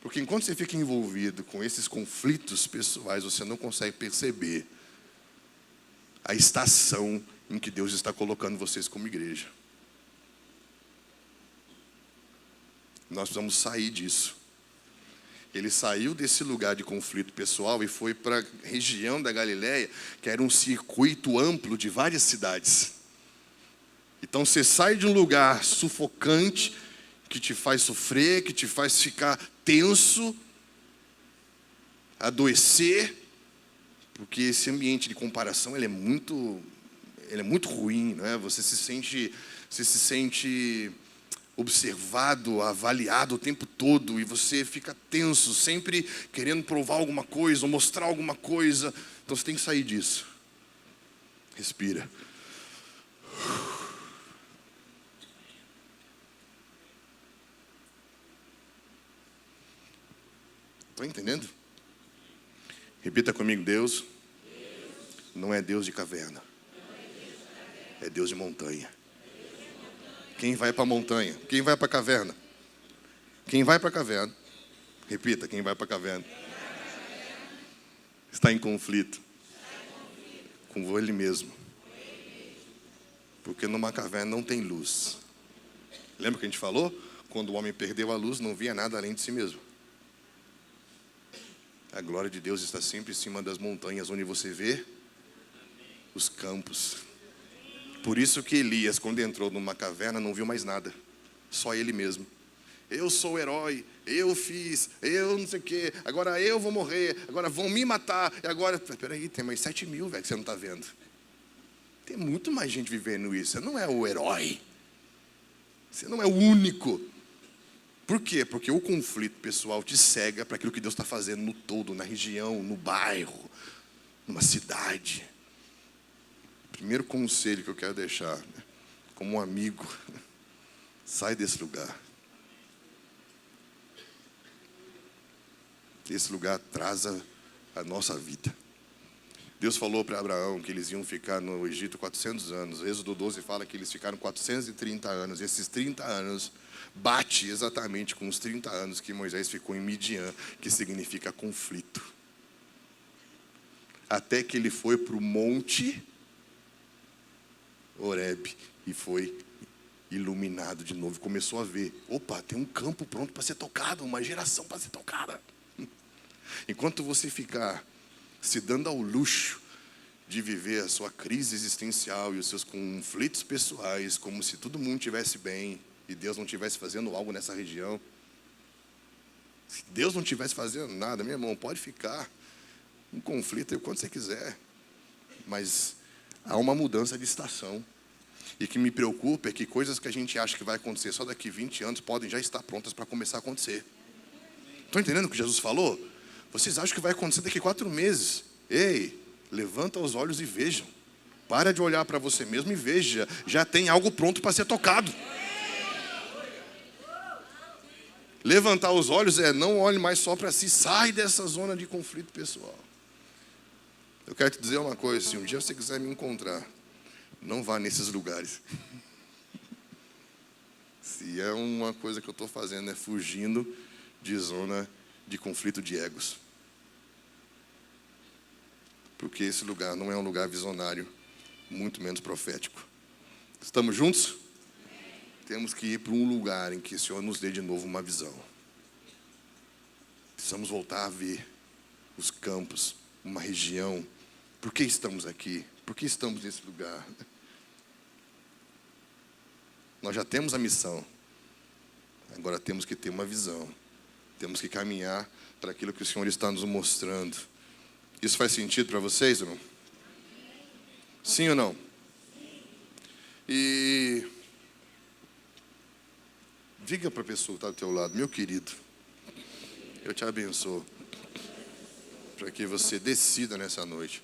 Porque enquanto você fica envolvido com esses conflitos pessoais, você não consegue perceber a estação em que Deus está colocando vocês como igreja. Nós precisamos sair disso. Ele saiu desse lugar de conflito pessoal e foi para a região da Galileia, que era um circuito amplo de várias cidades. Então você sai de um lugar sufocante, que te faz sofrer, que te faz ficar tenso, adoecer, porque esse ambiente de comparação ele é muito ruim, não é? Você se sente observado, avaliado o tempo todo, e você fica tenso, sempre querendo provar alguma coisa, ou mostrar alguma coisa. Então você tem que sair disso. Respira. Estão entendendo? Repita comigo, Deus não é Deus de caverna, é Deus de montanha. Quem vai para a montanha? Quem vai para a caverna? Quem vai para a caverna? Repita, quem vai para a caverna? Está em conflito com ele mesmo. Porque numa caverna não tem luz. Lembra que a gente falou? Quando o homem perdeu a luz, não via nada além de si mesmo. A glória de Deus está sempre em cima das montanhas, onde você vê os campos. Por isso que Elias, quando entrou numa caverna, não viu mais nada. Só ele mesmo. Eu sou o herói, eu fiz, eu não sei o quê, agora eu vou morrer, agora vão me matar, e agora... Peraí, tem mais 7 mil, velho, que você não está vendo. Tem muito mais gente vivendo isso. Você não é o herói. Você não é o único. Por quê? Porque o conflito pessoal te cega para aquilo que Deus está fazendo no todo, na região, no bairro, numa cidade. Primeiro conselho que eu quero deixar, né, como um amigo, sai desse lugar. Esse lugar atrasa a nossa vida. Deus falou para Abraão que eles iam ficar no Egito 400 anos. Êxodo 12 fala que eles ficaram 430 anos. E esses 30 anos bate exatamente com os 30 anos que Moisés ficou em Midian, que significa conflito. Até que ele foi para o monte Horebe e foi iluminado de novo. Começou a ver, opa, tem um campo pronto para ser tocado, uma geração para ser tocada. Enquanto você ficar se dando ao luxo de viver a sua crise existencial e os seus conflitos pessoais, como se todo mundo estivesse bem e Deus não estivesse fazendo algo nessa região, se Deus não estivesse fazendo nada, meu irmão, pode ficar em conflito o quanto você quiser, mas há uma mudança de estação. E o que me preocupa é que coisas que a gente acha que vai acontecer só daqui 20 anos podem já estar prontas para começar a acontecer. Estão entendendo o que Jesus falou? Vocês acham que vai acontecer daqui 4 meses. Ei, levanta os olhos e vejam. Para de olhar para você mesmo e veja. Já tem algo pronto para ser tocado. Levantar os olhos não olhe mais só para si. Sai dessa zona de conflito pessoal. Eu quero te dizer uma coisa. Se um dia você quiser me encontrar, não vá nesses lugares. Se é uma coisa que eu estou fazendo, é fugindo de zona de conflito de egos. Porque esse lugar não é um lugar visionário, muito menos profético. Estamos juntos? Temos que ir para um lugar em que o Senhor nos dê de novo uma visão. Precisamos voltar a ver os campos, uma região. Por que estamos aqui? Por que estamos nesse lugar? Nós já temos a missão. Agora temos que ter uma visão. Temos que caminhar para aquilo que o Senhor está nos mostrando. Isso faz sentido para vocês, irmão? Sim ou não? E diga para a pessoa que está do teu lado, meu querido, eu te abençoo para que você decida nessa noite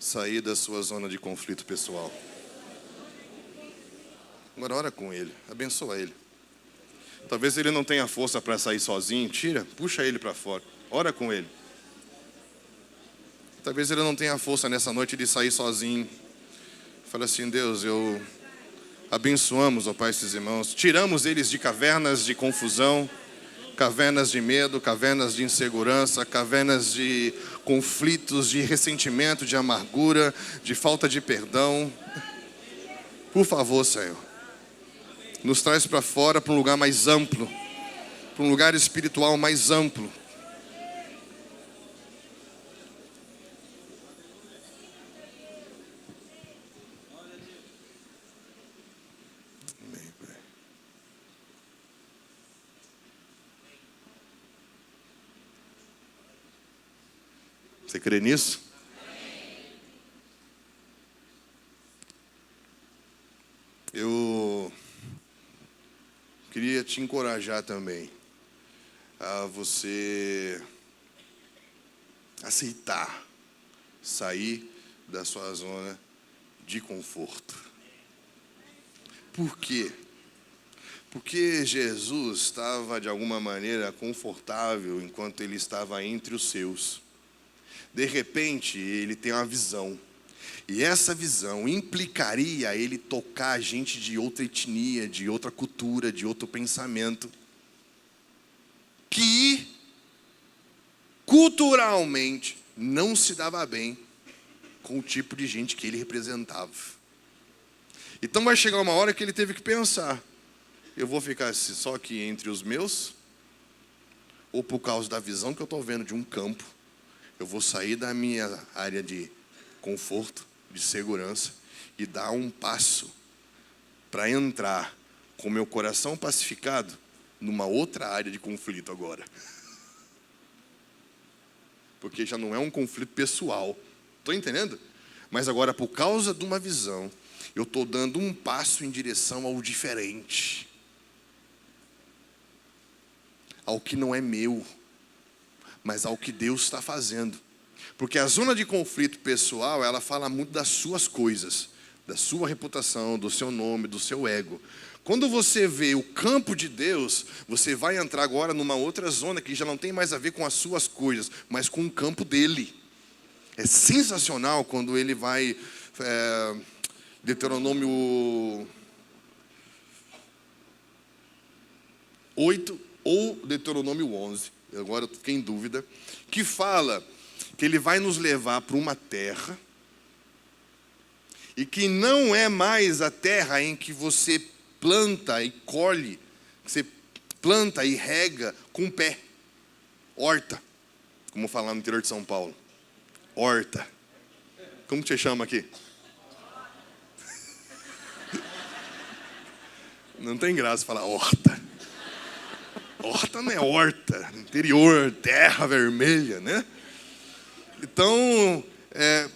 sair da sua zona de conflito pessoal. Agora ora com ele, abençoa ele. Talvez ele não tenha força para sair sozinho, puxa ele para fora, ora com ele. Talvez ele não tenha força nessa noite de sair sozinho. Fala assim, Deus, eu abençoamos, ó Pai, esses irmãos. Tiramos eles de cavernas de confusão, cavernas de medo, cavernas de insegurança, cavernas de conflitos, de ressentimento, de amargura, de falta de perdão. Por favor, Senhor, nos traz para fora, para um lugar mais amplo, para um lugar espiritual mais amplo. Você crê nisso? Eu queria te encorajar também a você aceitar sair da sua zona de conforto. Por quê? Porque Jesus estava de alguma maneira confortável enquanto ele estava entre os seus. De repente, ele tem uma visão. E essa visão implicaria ele tocar gente de outra etnia, de outra cultura, de outro pensamento, que culturalmente não se dava bem com o tipo de gente que ele representava. Então vai chegar uma hora que ele teve que pensar, eu vou ficar só aqui entre os meus? ou por causa da visão que eu estou vendo de um campo, eu vou sair da minha área de conforto, de segurança, e dar um passo para entrar com meu coração pacificado numa outra área de conflito agora. Porque já não é um conflito pessoal. Estou entendendo? Mas agora, por causa de uma visão, eu estou dando um passo em direção ao diferente. Ao que não é meu, mas ao que Deus está fazendo. Porque a zona de conflito pessoal, ela fala muito das suas coisas, da sua reputação, do seu nome, do seu ego. Quando você vê o campo de Deus, você vai entrar agora numa outra zona que já não tem mais a ver com as suas coisas, mas com o campo dele. É sensacional quando ele vai, Deuteronômio 8 ou Deuteronômio 11, agora eu fiquei em dúvida, que fala que ele vai nos levar para uma terra, e que não é mais a terra em que você planta e colhe, você planta e rega com o pé. Horta, como falar no interior de São Paulo. Horta. Como que você chama aqui? Não tem graça falar horta. Horta não é horta, interior, terra vermelha, né? Então,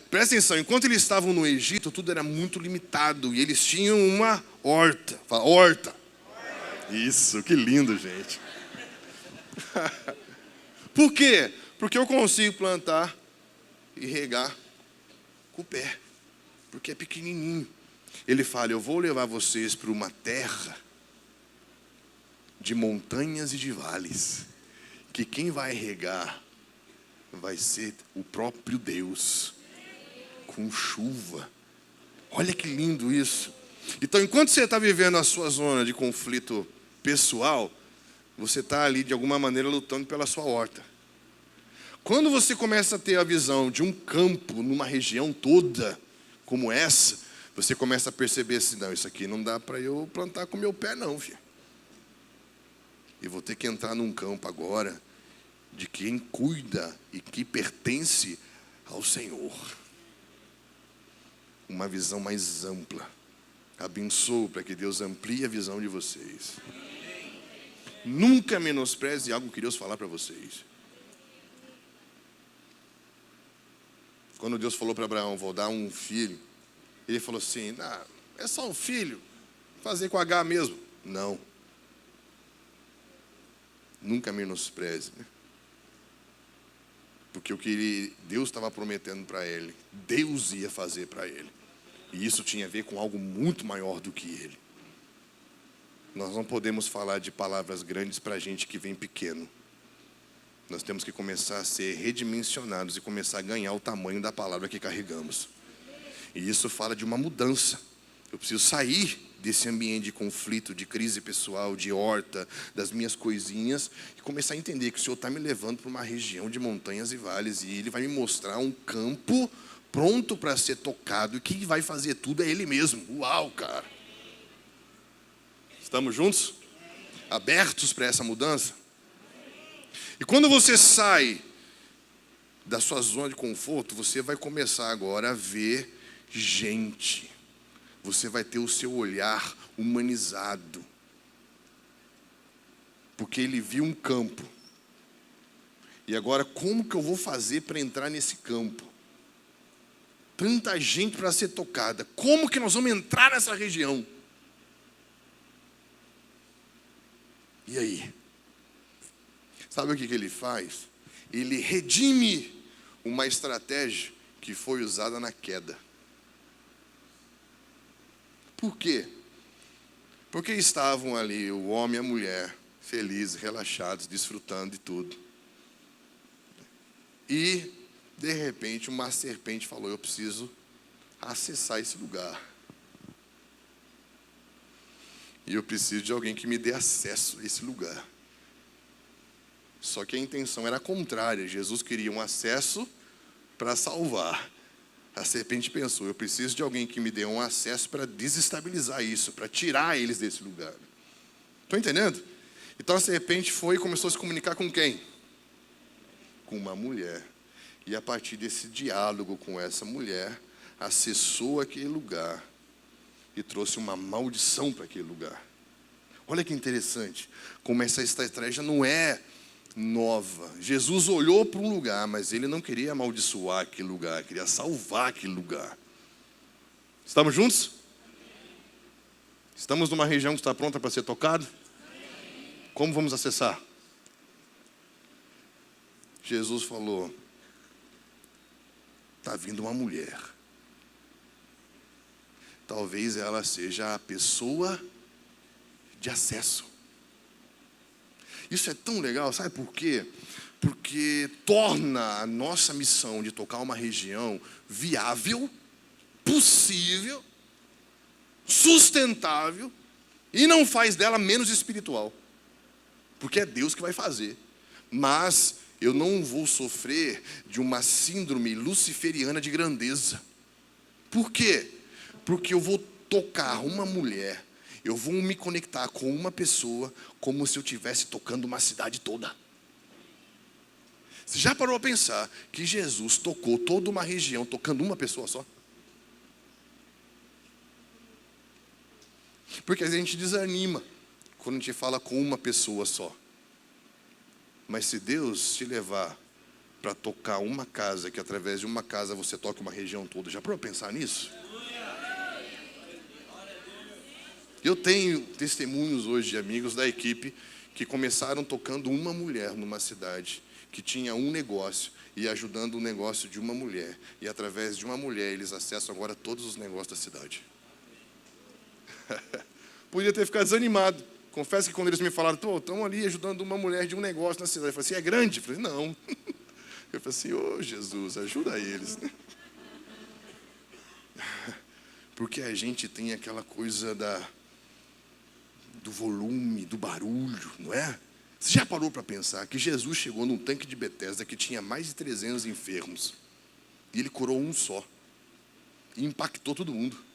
presta atenção, enquanto eles estavam no Egito, tudo era muito limitado, e eles tinham uma horta. Fala, horta. Isso, que lindo, gente. Por quê? Porque eu consigo plantar e regar com o pé, porque é pequenininho. Ele fala, eu vou levar vocês para uma terra de montanhas e de vales, que quem vai regar vai ser o próprio Deus, com chuva. Olha que lindo isso. Então, enquanto você está vivendo a sua zona de conflito pessoal, você está ali, de alguma maneira, lutando pela sua horta. Quando você começa a ter a visão de um campo, numa região toda, como essa, você começa a perceber assim, não, isso aqui não dá para eu plantar com o meu pé não, filho. Eu vou ter que entrar num campo agora, de quem cuida e que pertence ao Senhor. Uma visão mais ampla. Abençoo para que Deus amplie a visão de vocês. Nunca menospreze algo que Deus falar para vocês. Quando Deus falou para Abraão, vou dar um filho, ele falou assim, é só um filho, fazer com H mesmo. Não. Nunca menospreze, né? Porque o que Deus estava prometendo para ele, Deus ia fazer para ele. E isso tinha a ver com algo muito maior do que ele. Nós não podemos falar de palavras grandes para gente que vem pequeno. Nós temos que começar a ser redimensionados e começar a ganhar o tamanho da palavra que carregamos. E isso fala de uma mudança. Eu preciso sair desse ambiente de conflito, de crise pessoal, de horta, das minhas coisinhas, e começar a entender que o Senhor está me levando para uma região de montanhas e vales, e Ele vai me mostrar um campo pronto para ser tocado, e quem vai fazer tudo é Ele mesmo. Uau, cara! Estamos juntos? Abertos para essa mudança? E quando você sai da sua zona de conforto, você vai começar agora a ver gente. Você vai ter o seu olhar humanizado. Porque ele viu um campo. E agora, como que eu vou fazer para entrar nesse campo? Tanta gente para ser tocada. Como que nós vamos entrar nessa região? E aí? Sabe o que ele faz? Ele redime uma estratégia que foi usada na queda. Por quê? Porque estavam ali o homem e a mulher, felizes, relaxados, desfrutando de tudo. E, de repente, uma serpente falou, eu preciso acessar esse lugar. E eu preciso de alguém que me dê acesso a esse lugar. Só que a intenção era contrária. Jesus queria um acesso para salvar. A serpente pensou, eu preciso de alguém que me dê um acesso para desestabilizar isso, para tirar eles desse lugar. Estão entendendo? Então a serpente foi e começou a se comunicar com quem? Com uma mulher. E a partir desse diálogo com essa mulher, acessou aquele lugar e trouxe uma maldição para aquele lugar. Olha que interessante, como essa estratégia não é nova. Jesus olhou para um lugar, mas ele não queria amaldiçoar aquele lugar, queria salvar aquele lugar. Estamos juntos? Estamos numa região que está pronta para ser tocada? Como vamos acessar? Jesus falou: está vindo uma mulher. Talvez ela seja a pessoa de acesso. Isso é tão legal, sabe por quê? Porque torna a nossa missão de tocar uma região viável, possível, sustentável, e não faz dela menos espiritual. Porque é Deus que vai fazer. Mas eu não vou sofrer de uma síndrome luciferiana de grandeza. Por quê? Porque eu vou tocar uma mulher, eu vou me conectar com uma pessoa como se eu estivesse tocando uma cidade toda. Você já parou a pensar que Jesus tocou toda uma região tocando uma pessoa só? Porque a gente desanima quando a gente fala com uma pessoa só. Mas se Deus te levar para tocar uma casa, que através de uma casa você toca uma região toda, já parou a pensar nisso? Eu tenho testemunhos hoje de amigos da equipe que começaram tocando uma mulher numa cidade que tinha um negócio e ajudando o negócio de uma mulher. E através de uma mulher eles acessam agora todos os negócios da cidade. Podia ter ficado desanimado. Confesso que quando eles me falaram: estão ali ajudando uma mulher de um negócio na cidade. Eu falei assim: é grande? Eu falei: não. Eu falei assim: ô Jesus, ajuda eles. Porque a gente tem aquela coisa do volume, do barulho, não é? Você já parou para pensar que Jesus chegou num tanque de Betesda que tinha mais de 300 enfermos e ele curou um só e impactou todo mundo?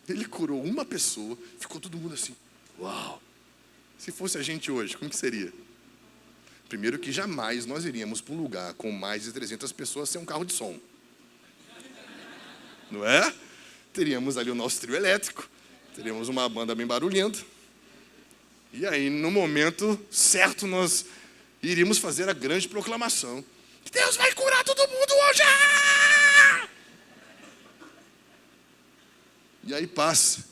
Ele curou uma pessoa, ficou todo mundo assim: uau! Se fosse a gente hoje, como que seria? Primeiro que jamais nós iríamos para um lugar com mais de 300 pessoas sem um carro de som. Não é? Teríamos ali o nosso trio elétrico, teríamos uma banda bem barulhenta. E aí, no momento certo, nós iríamos fazer a grande proclamação: Deus vai curar todo mundo hoje! E aí passa.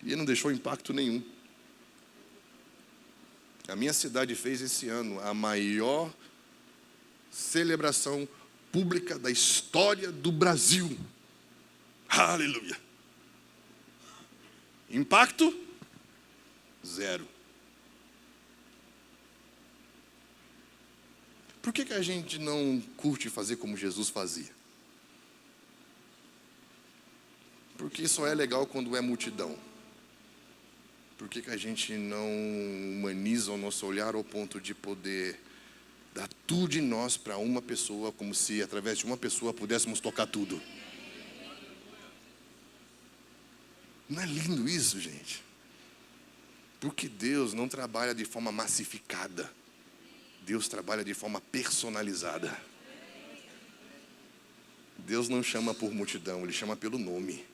E não deixou impacto nenhum. A minha cidade fez esse ano a maior celebração pública da história do Brasil. Aleluia. Impacto? Zero. Por que a gente não curte fazer como Jesus fazia? Porque só é legal quando é multidão. Por que a gente não humaniza o nosso olhar ao ponto de poder dar tudo de nós para uma pessoa, como se através de uma pessoa pudéssemos tocar tudo? Não é lindo isso, gente? Porque Deus não trabalha de forma massificada. Deus trabalha de forma personalizada. Deus não chama por multidão, Ele chama pelo nome.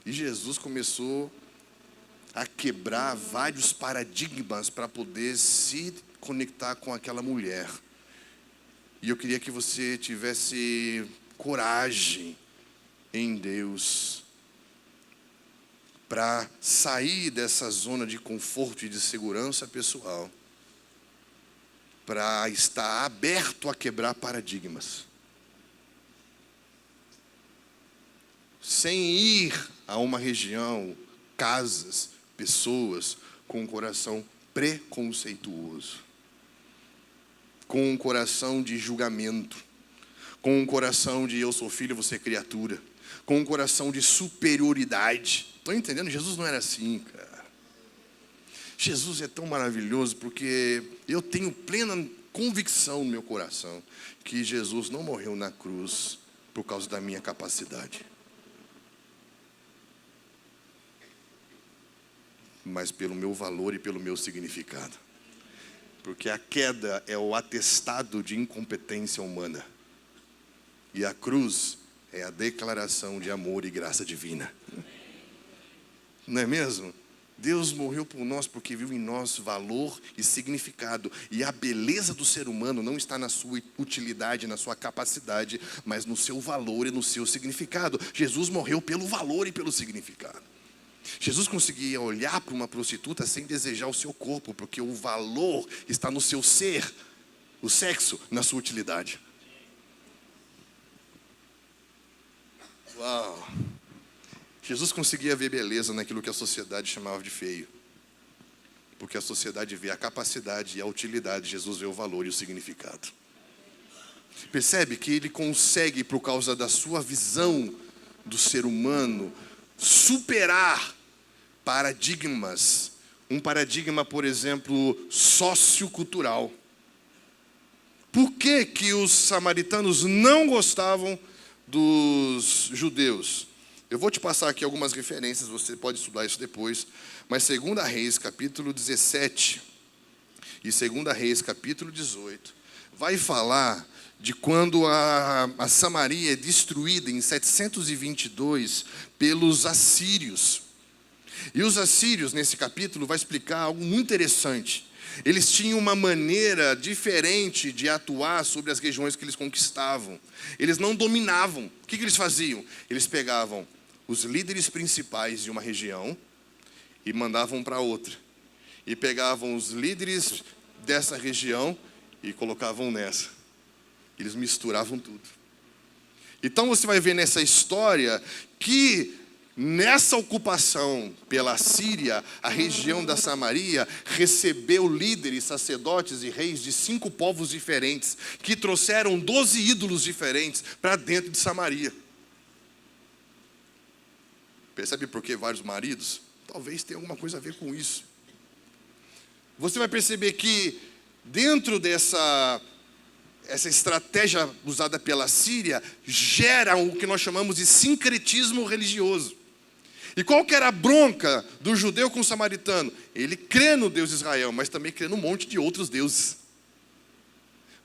E Jesus começou a quebrar vários paradigmas para poder se conectar com aquela mulher. E eu queria que você tivesse coragem em Deus para sair dessa zona de conforto e de segurança pessoal, para estar aberto a quebrar paradigmas, sem ir a uma região, casas, pessoas com um coração preconceituoso, com um coração de julgamento, com um coração de eu sou filho, você é criatura, com um coração de superioridade. Estão entendendo? Jesus não era assim, cara. Jesus é tão maravilhoso porque eu tenho plena convicção no meu coração que Jesus não morreu na cruz por causa da minha capacidade. mas pelo meu valor e pelo meu significado. Porque a queda é o atestado de incompetência humana. E a cruz é a declaração de amor e graça divina. Não é mesmo? Deus morreu por nós porque viu em nós valor e significado. E a beleza do ser humano não está na sua utilidade, na sua capacidade, mas no seu valor e no seu significado. Jesus morreu pelo valor e pelo significado. Jesus conseguia olhar para uma prostituta sem desejar o seu corpo, porque o valor está no seu ser, o sexo na sua utilidade. Uau! Jesus conseguia ver beleza naquilo que a sociedade chamava de feio. Porque a sociedade vê a capacidade e a utilidade, Jesus vê o valor e o significado. Percebe que ele consegue, por causa da sua visão do ser humano, superar paradigmas. Um paradigma, por exemplo, sociocultural. Por que que os samaritanos não gostavam dos judeus? Eu vou te passar aqui algumas referências, você pode estudar isso depois. Mas 2 Reis, capítulo 17 e 2 Reis, capítulo 18, vai falar de quando a Samaria é destruída em 722 pelos assírios. E os assírios, nesse capítulo, vai explicar algo muito interessante. Eles tinham uma maneira diferente de atuar sobre as regiões que eles conquistavam. Eles não dominavam. O que eles faziam? Eles pegavam os líderes principais de uma região e mandavam para outra. E pegavam os líderes dessa região e colocavam nessa. Eles misturavam tudo. Então você vai ver nessa história que nessa ocupação pela Síria, a região da Samaria recebeu líderes, sacerdotes e reis de 5 povos diferentes, que trouxeram 12 ídolos diferentes para dentro de Samaria. Percebe por que vários maridos? Talvez tenha alguma coisa a ver com isso. Você vai perceber que dentro essa estratégia usada pela Síria, gera o que nós chamamos de sincretismo religioso. E qual que era a bronca do judeu com o samaritano? Ele crê no Deus de Israel, mas também crê num monte de outros deuses.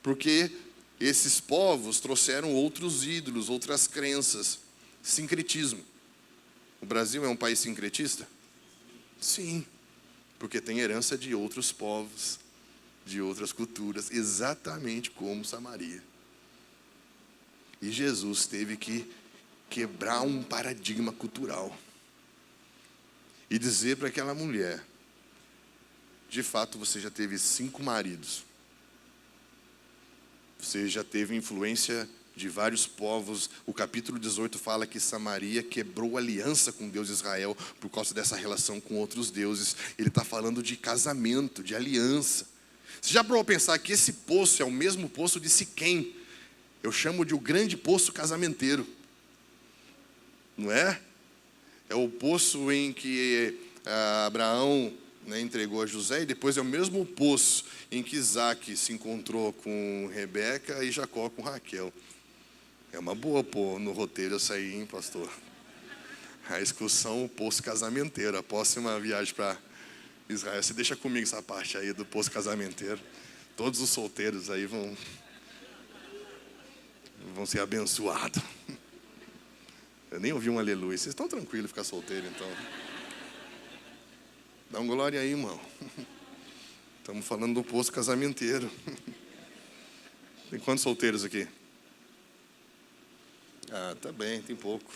Porque esses povos trouxeram outros ídolos, outras crenças. Sincretismo. O Brasil é um país sincretista? Sim, porque tem herança de outros povos, de outras culturas, exatamente como Samaria. E Jesus teve que quebrar um paradigma cultural e dizer para aquela mulher: de fato você já teve 5 maridos, você já teve influência de vários povos. O capítulo 18 fala que Samaria quebrou aliança com Deus de Israel por causa dessa relação com outros deuses. Ele está falando de casamento, de aliança. Você já parou para pensar que esse poço é o mesmo poço de Siquém? Eu chamo de o grande poço casamenteiro. Não é? É o poço em que Abraão entregou a José, e depois é o mesmo poço em que Isaac se encontrou com Rebeca e Jacó com Raquel. É uma boa pôr no roteiro essa aí, hein, pastor? A excursão, o poço casamenteiro. A próxima viagem para Israel. Você deixa comigo essa parte aí do poço casamenteiro. Todos os solteiros aí vão ser abençoados. Eu nem ouvi um aleluia. Vocês estão tranquilos ficar solteiro, então? Dá um glória aí, irmão. Estamos falando do poço casamenteiro. Tem quantos solteiros aqui? Ah, tá bem, tem pouco.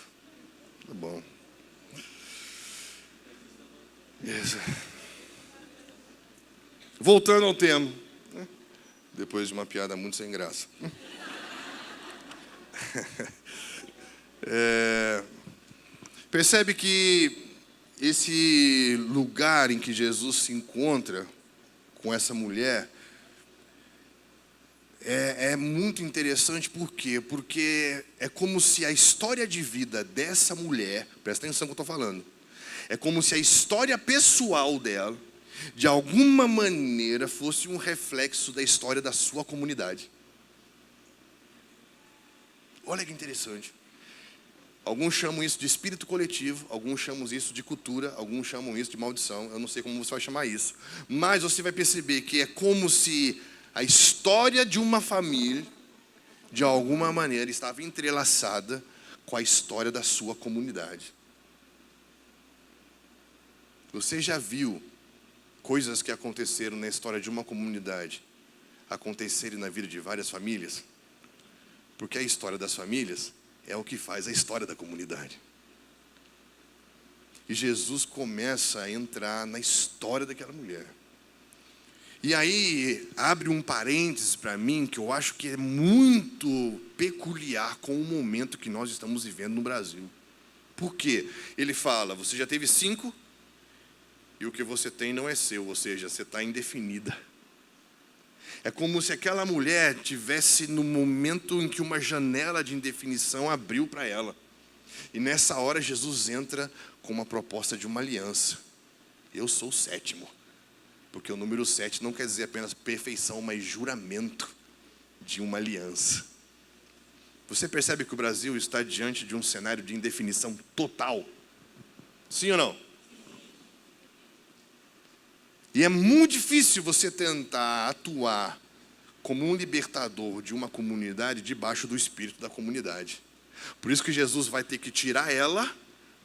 Tá bom. Isso. Voltando ao tema. Depois de uma piada muito sem graça. Percebe que esse lugar em que Jesus se encontra com essa mulher é muito interessante. Por quê? Porque é como se a história de vida dessa mulher, presta atenção no que eu estou falando, é como se a história pessoal dela, de alguma maneira, fosse um reflexo da história da sua comunidade. Olha que interessante. Alguns chamam isso de espírito coletivo, alguns chamam isso de cultura, alguns chamam isso de maldição. Eu não sei como você vai chamar isso. Mas você vai perceber que é como se a história de uma família, de alguma maneira, estava entrelaçada com a história da sua comunidade. Você já viu coisas que aconteceram na história de uma comunidade acontecerem na vida de várias famílias? Porque a história das famílias é o que faz a história da comunidade. E Jesus começa a entrar na história daquela mulher. E aí abre um parênteses para mim que eu acho que é muito peculiar com o momento que nós estamos vivendo no Brasil. Por quê? Ele fala, você já teve 5 e o que você tem não é seu, ou seja, você está indefinida. É como se aquela mulher tivesse no momento em que uma janela de indefinição abriu para ela. E nessa hora Jesus entra com uma proposta de uma aliança. Eu sou o 7º. Porque o número 7 não quer dizer apenas perfeição, mas juramento de uma aliança. Você percebe que o Brasil está diante de um cenário de indefinição total? Sim ou não? E é muito difícil você tentar atuar como um libertador de uma comunidade debaixo do espírito da comunidade. Por isso que Jesus vai ter que tirar ela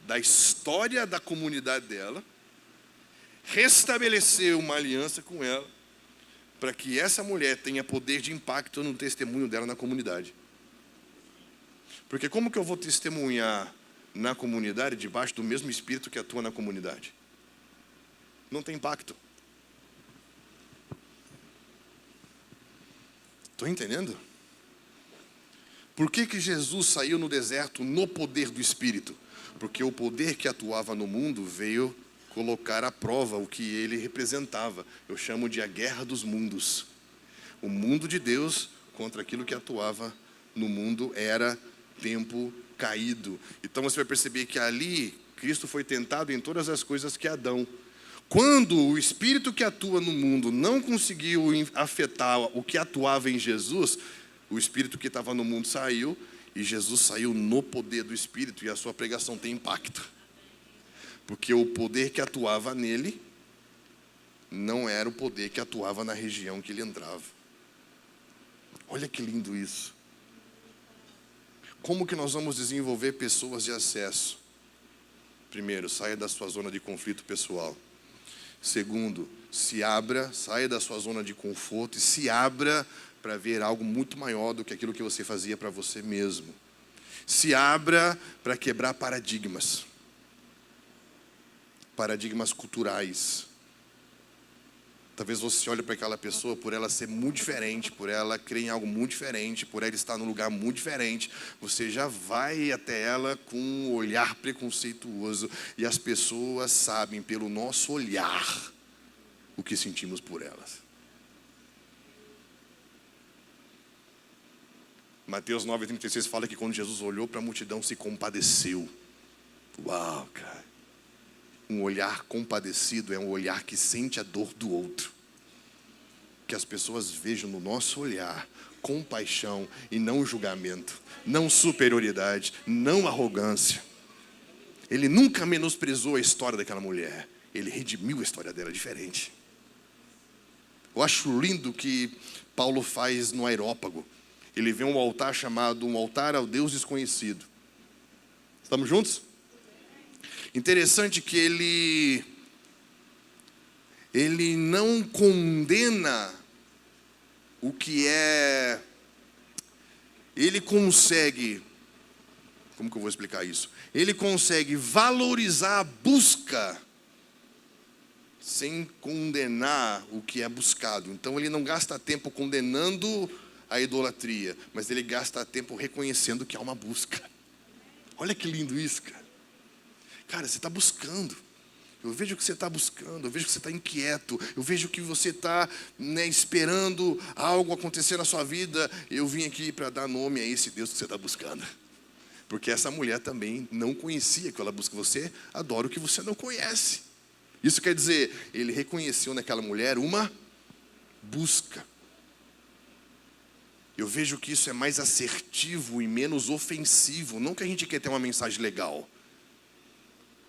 da história da comunidade dela, restabelecer uma aliança com ela, para que essa mulher tenha poder de impacto no testemunho dela na comunidade. Porque como que eu vou testemunhar na comunidade debaixo do mesmo espírito que atua na comunidade? Não tem impacto. Estão entendendo? Por que Jesus saiu no deserto no poder do Espírito? Porque o poder que atuava no mundo veio colocar à prova o que ele representava. Eu chamo de a guerra dos mundos. O mundo de Deus contra aquilo que atuava no mundo era tempo caído. Então você vai perceber que ali Cristo foi tentado em todas as coisas que Adão. Quando o espírito que atua no mundo não conseguiu afetar o que atuava em Jesus, o espírito que estava no mundo saiu, e Jesus saiu no poder do espírito, e a sua pregação tem impacto. Porque o poder que atuava nele não era o poder que atuava na região que ele entrava. Olha que lindo isso. Como que nós vamos desenvolver pessoas de acesso? Primeiro, saia da sua zona de conflito pessoal. Segundo, se abra, saia da sua zona de conforto e se abra para ver algo muito maior do que aquilo que você fazia para você mesmo. Se abra para quebrar paradigmas. Paradigmas culturais. Talvez você olhe para aquela pessoa por ela ser muito diferente, por ela crer em algo muito diferente, por ela estar num lugar muito diferente. Você já vai até ela com um olhar preconceituoso. E as pessoas sabem pelo nosso olhar o que sentimos por elas. Mateus 9,36 fala que quando Jesus olhou para a multidão, se compadeceu. Uau, cara. Um olhar compadecido é um olhar que sente a dor do outro. Que as pessoas vejam no nosso olhar compaixão e não julgamento, não superioridade, não arrogância. Ele nunca menosprezou a história daquela mulher. Ele redimiu a história dela diferente. Eu acho lindo o que Paulo faz no Areópago. Ele vê um altar chamado um altar ao Deus desconhecido. Estamos juntos? Interessante que ele não condena o que é. Ele consegue, como que eu vou explicar isso? Ele consegue valorizar a busca sem condenar o que é buscado. Então ele não gasta tempo condenando a idolatria, mas ele gasta tempo reconhecendo que há uma busca. Olha que lindo isso, cara. Cara, você está buscando. Eu vejo que você está buscando, eu vejo que você está inquieto, eu vejo que você está esperando algo acontecer na sua vida. Eu vim aqui para dar nome a esse Deus que você está buscando. Porque essa mulher também não conhecia que ela busca. Você adora o que você não conhece. Isso quer dizer, ele reconheceu naquela mulher uma busca. Eu vejo que isso é mais assertivo e menos ofensivo. Não que a gente quer ter uma mensagem legal,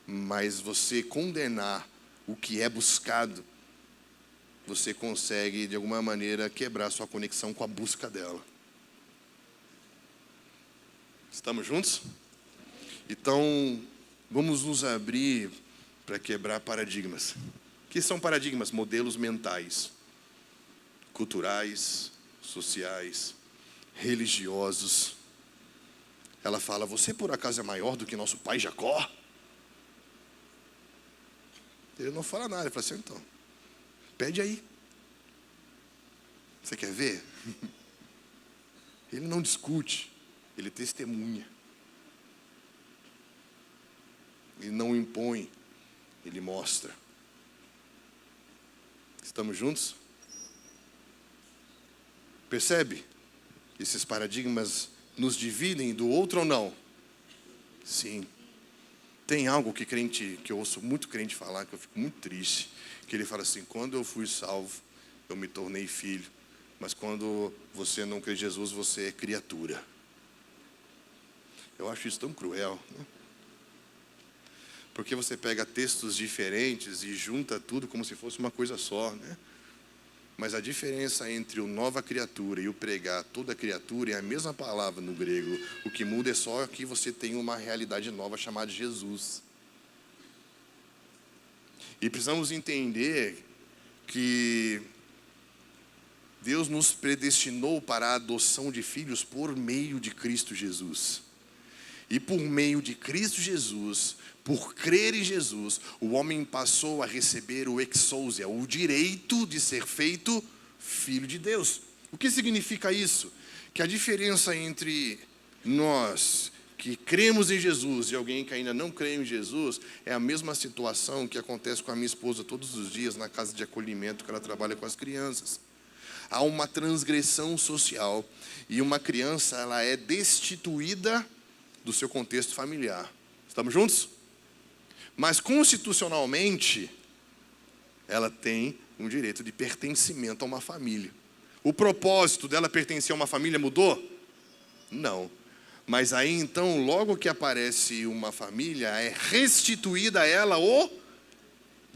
mas você condenar o que é buscado, você consegue, de alguma maneira, quebrar sua conexão com a busca dela. Estamos juntos? Então, vamos nos abrir para quebrar paradigmas. O que são paradigmas? Modelos mentais, culturais, sociais, religiosos. Ela fala: você por acaso é maior do que nosso pai Jacó? Ele não fala nada. Ele fala assim: então, pede aí. Você quer ver? Ele não discute, ele testemunha. Ele não impõe, ele mostra. Estamos juntos? Percebe? Esses paradigmas nos dividem do outro ou não? Sim. Tem algo que eu ouço muito crente falar, que eu fico muito triste, que ele fala assim: quando eu fui salvo, eu me tornei filho, mas quando você não crê em Jesus, você é criatura. Eu acho isso tão cruel, né? Porque você pega textos diferentes e junta tudo como se fosse uma coisa só, né? Mas a diferença entre o nova criatura e o pregar toda criatura é a mesma palavra no grego. O que muda é só que você tem uma realidade nova chamada Jesus. E precisamos entender que Deus nos predestinou para a adoção de filhos por meio de Cristo Jesus. E por meio de Cristo Jesus, por crer em Jesus, o homem passou a receber o exousia, o direito de ser feito filho de Deus. O que significa isso? Que a diferença entre nós que cremos em Jesus e alguém que ainda não crê em Jesus é a mesma situação que acontece com a minha esposa todos os dias na casa de acolhimento que ela trabalha com as crianças. Há uma transgressão social e uma criança, ela é destituída do seu contexto familiar. Estamos juntos? Mas constitucionalmente, ela tem um direito de pertencimento a uma família. O propósito dela pertencer a uma família mudou? Não. Mas aí então, logo que aparece uma família, é restituída a ela o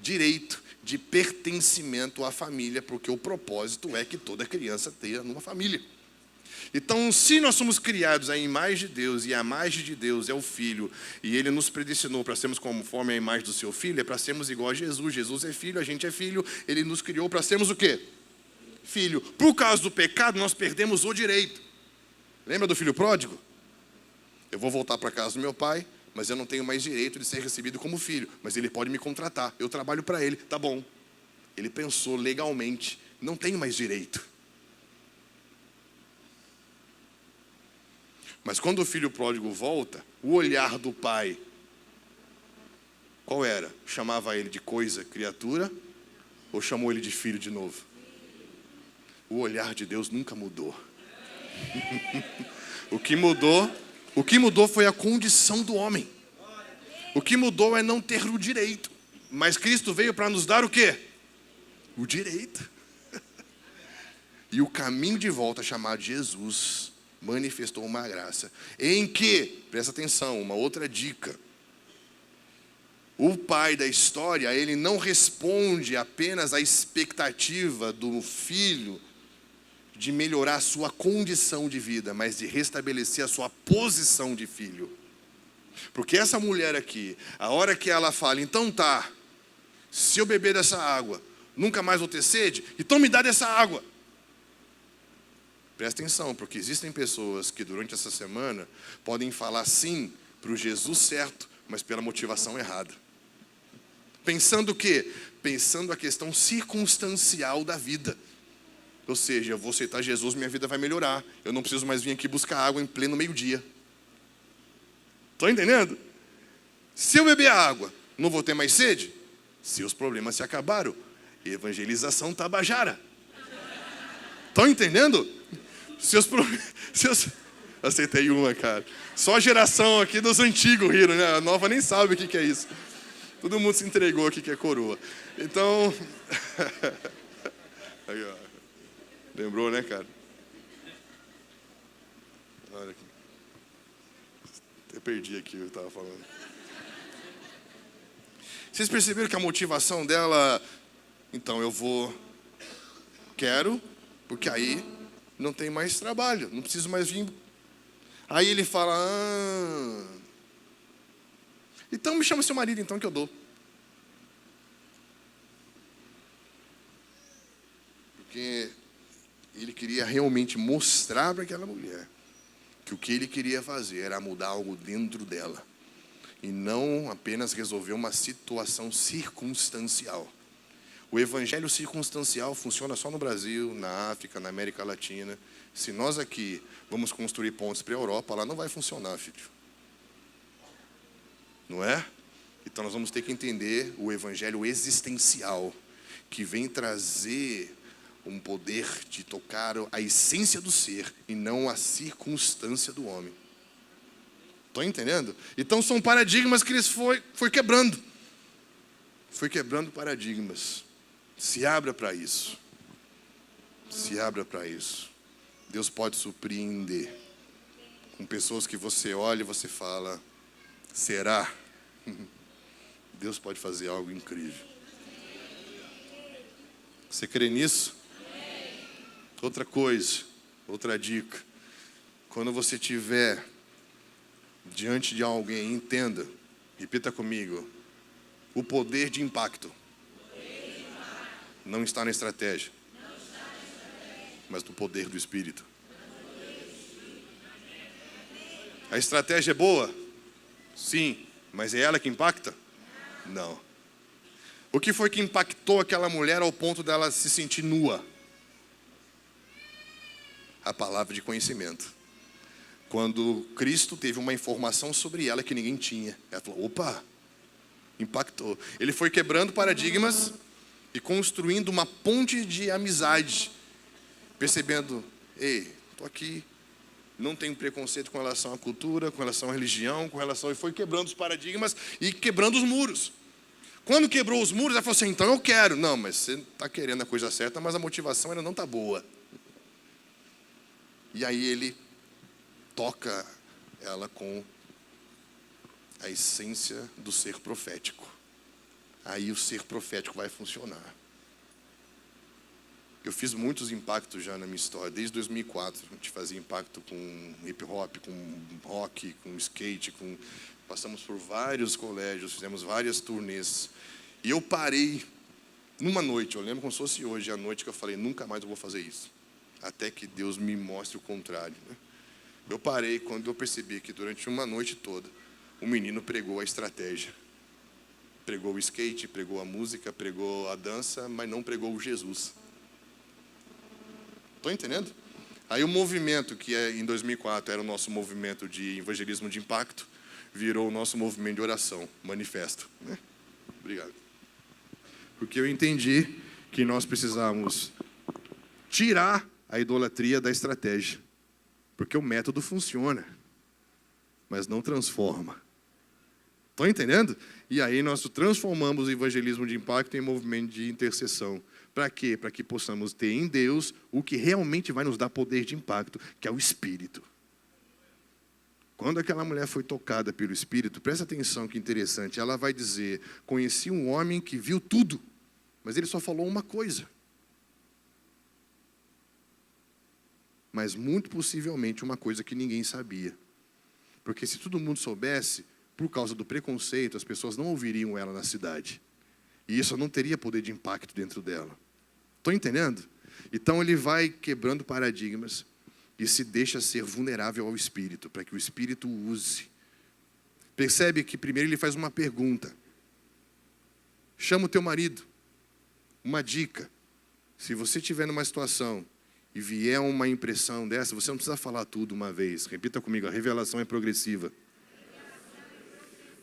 direito de pertencimento à família, porque o propósito é que toda criança tenha uma família. Então, se nós somos criados à imagem de Deus, e a imagem de Deus é o Filho, e Ele nos predestinou para sermos conforme a imagem do Seu Filho, é para sermos igual a Jesus. Jesus é Filho, a gente é Filho, Ele nos criou para sermos o quê? Filho. Por causa do pecado, nós perdemos o direito. Lembra do filho pródigo? Eu vou voltar para casa do meu pai, mas eu não tenho mais direito de ser recebido como filho, mas ele pode me contratar, eu trabalho para ele, tá bom. Ele pensou legalmente: não tenho mais direito. Mas quando o filho pródigo volta, o olhar do pai, qual era? Chamava ele de coisa, criatura, ou chamou ele de filho de novo? O olhar de Deus nunca mudou. O que mudou foi a condição do homem. O que mudou é não ter o direito. Mas Cristo veio para nos dar o quê? O direito. E o caminho de volta, chamado Jesus, manifestou uma graça em que, presta atenção, uma outra dica: o pai da história, ele não responde apenas à expectativa do filho de melhorar a sua condição de vida, mas de restabelecer a sua posição de filho. Porque essa mulher aqui, a hora que ela fala: então tá, se eu beber dessa água, nunca mais vou ter sede, então me dá dessa água. Presta atenção, porque existem pessoas que durante essa semana podem falar sim para o Jesus certo, mas pela motivação errada. Pensando o quê? Pensando a questão circunstancial da vida. Ou seja, eu vou aceitar Jesus, minha vida vai melhorar. Eu não preciso mais vir aqui buscar água em pleno meio-dia. Estão entendendo? Se eu beber água, não vou ter mais sede? Seus problemas se acabaram. Evangelização tabajara. Estão entendendo? Aceitei uma, cara. Só a geração aqui dos antigos riram, né? A nova nem sabe o que é isso. Todo mundo se entregou aqui que é coroa. Então... Aí, ó. Lembrou, né, cara? Olha aqui. Até perdi aqui o que eu estava falando. Vocês perceberam que a motivação dela... Então, quero, porque aí não tem mais trabalho, não preciso mais vir. Aí ele fala, então me chama seu marido então que eu dou. Porque ele queria realmente mostrar para aquela mulher que o que ele queria fazer era mudar algo dentro dela. E não apenas resolver uma situação circunstancial. O evangelho circunstancial funciona só no Brasil, na África, na América Latina. Se nós aqui vamos construir pontes para a Europa, lá não vai funcionar, filho. Não é? Então nós vamos ter que entender o evangelho existencial, que vem trazer um poder de tocar a essência do ser e não a circunstância do homem. Estão entendendo? Então são paradigmas que eles foi quebrando. Foi quebrando paradigmas. Se abra para isso. Se abra para isso. Deus pode surpreender. Com pessoas que você olha e você fala, será? Deus pode fazer algo incrível. Você crê nisso? Outra coisa, outra dica. Quando você estiver diante de alguém, entenda, repita comigo, o poder de impacto não está na estratégia, mas no poder do Espírito. A estratégia é boa? Sim, mas é ela que impacta? Não. O que foi que impactou aquela mulher ao ponto dela se sentir nua? A palavra de conhecimento. Quando Cristo teve uma informação sobre ela que ninguém tinha, ela falou, opa, impactou. Ele foi quebrando paradigmas e construindo uma ponte de amizade, percebendo, ei, estou aqui, não tenho preconceito com relação à cultura, com relação à religião, e foi quebrando os paradigmas e quebrando os muros. Quando quebrou os muros, ela falou assim, então eu quero. Não, mas você está querendo a coisa certa, mas a motivação ainda não está boa. E aí ele toca ela com a essência do ser profético. Aí o ser profético vai funcionar. Eu fiz muitos impactos já na minha história. Desde 2004, a gente fazia impacto com hip hop, com rock, com skate. Passamos por vários colégios, fizemos várias turnês. E eu parei numa noite, eu lembro como se fosse hoje, a noite que eu falei, nunca mais eu vou fazer isso. Até que Deus me mostre o contrário, né? Eu parei quando eu percebi que durante uma noite toda, o menino pregou a estratégia. Pregou o skate, pregou a música, pregou a dança, mas não pregou o Jesus. Estão entendendo? Aí o movimento, que em 2004 era o nosso movimento de evangelismo de impacto, virou o nosso movimento de oração, manifesto. Né? Obrigado. Porque eu entendi que nós precisamos tirar a idolatria da estratégia. Porque o método funciona, mas não transforma. Estão entendendo? E aí nós transformamos o evangelismo de impacto em movimento de intercessão. Para quê? Para que possamos ter em Deus o que realmente vai nos dar poder de impacto, que é o Espírito. Quando aquela mulher foi tocada pelo Espírito, presta atenção que interessante, ela vai dizer, conheci um homem que viu tudo, mas ele só falou uma coisa. Mas muito possivelmente uma coisa que ninguém sabia. Porque se todo mundo soubesse, por causa do preconceito, as pessoas não ouviriam ela na cidade. E isso não teria poder de impacto dentro dela. Estão entendendo? Então ele vai quebrando paradigmas e se deixa ser vulnerável ao Espírito, para que o Espírito o use. Percebe que primeiro ele faz uma pergunta. Chama o teu marido. Uma dica. Se você estiver numa situação e vier uma impressão dessa, você não precisa falar tudo uma vez. Repita comigo, a revelação é progressiva.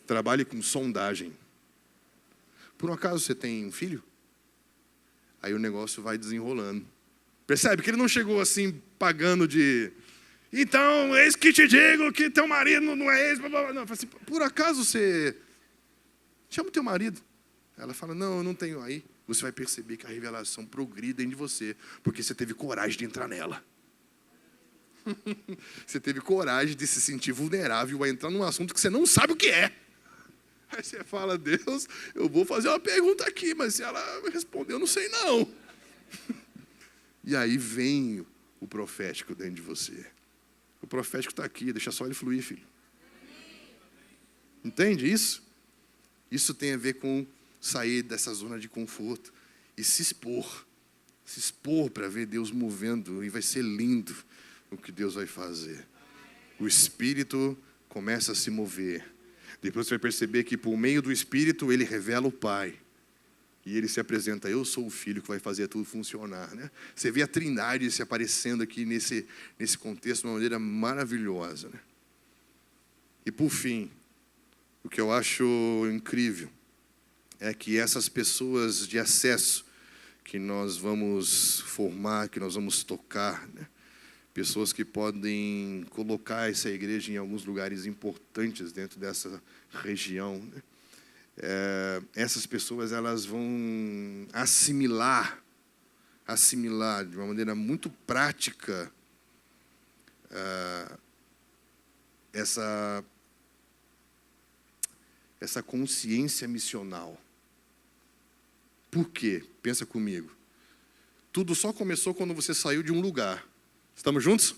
Trabalhe com sondagem. Por um acaso você tem um filho? Aí o negócio vai desenrolando. Percebe que ele não chegou assim pagando de... Então, eis que te digo que teu marido não é ex... Não, assim, por acaso você... Chama o teu marido. Ela fala, não, eu não tenho aí. Você vai perceber que a revelação progride dentro de você, porque você teve coragem de entrar nela. Você teve coragem de se sentir vulnerável a entrar num assunto que você não sabe o que é. Aí você fala, Deus, eu vou fazer uma pergunta aqui, mas se ela responder, eu não sei não. E aí vem o profético dentro de você. O profético está aqui, deixa só ele fluir, filho. Entende isso? Isso tem a ver com sair dessa zona de conforto e se expor. Se expor para ver Deus movendo, e vai ser lindo o que Deus vai fazer. O Espírito começa a se mover. Depois você vai perceber que por meio do Espírito ele revela o Pai. E ele se apresenta, eu sou o Filho que vai fazer tudo funcionar. Né? Você vê a Trindade se aparecendo aqui nesse contexto de uma maneira maravilhosa. Né? E por fim, o que eu acho incrível é que essas pessoas de acesso que nós vamos formar, que nós vamos tocar, né? Pessoas que podem colocar essa igreja em alguns lugares importantes dentro dessa região, né? Essas pessoas elas vão assimilar de uma maneira muito prática essa consciência missional. Por quê? Pensa comigo. Tudo só começou quando você saiu de um lugar. Estamos juntos?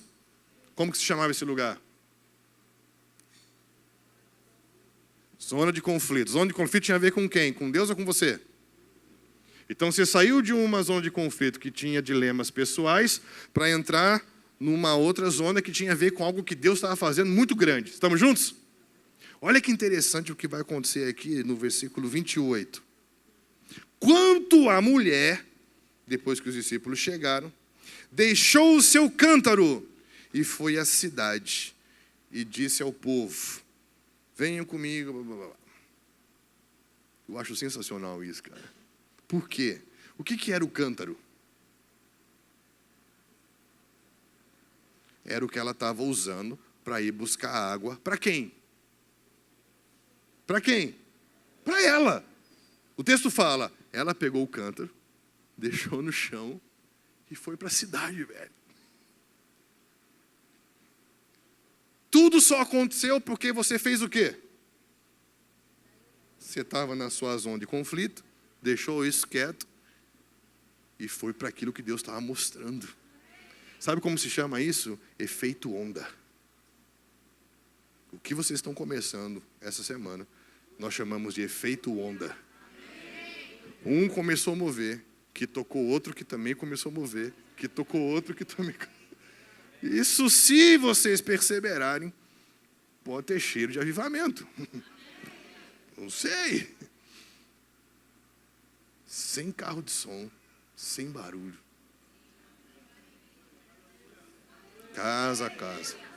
Como que se chamava esse lugar? Zona de conflito. Zona de conflito tinha a ver com quem? Com Deus ou com você? Então você saiu de uma zona de conflito que tinha dilemas pessoais para entrar numa outra zona que tinha a ver com algo que Deus estava fazendo muito grande. Estamos juntos? Olha que interessante o que vai acontecer aqui no versículo 28. Quanto à mulher, depois que os discípulos chegaram, deixou o seu cântaro e foi à cidade e disse ao povo, venham comigo. Blá, blá, blá. Eu acho sensacional isso, cara. Por quê? O que era o cântaro? Era o que ela estava usando para ir buscar água. Para quem? Para quem? Para ela. O texto fala, ela pegou o cântaro, deixou no chão e foi para a cidade, velho. Tudo só aconteceu porque você fez o quê? Você estava na sua zona de conflito, deixou isso quieto e foi para aquilo que Deus estava mostrando. Sabe como se chama isso? Efeito onda. O que vocês estão começando essa semana, nós chamamos de efeito onda. Um começou a mover, que tocou outro, que também começou a mover, que tocou outro, que também... Isso, se vocês perseverarem, pode ter cheiro de avivamento. Não sei. Sem carro de som, sem barulho. Casa a casa.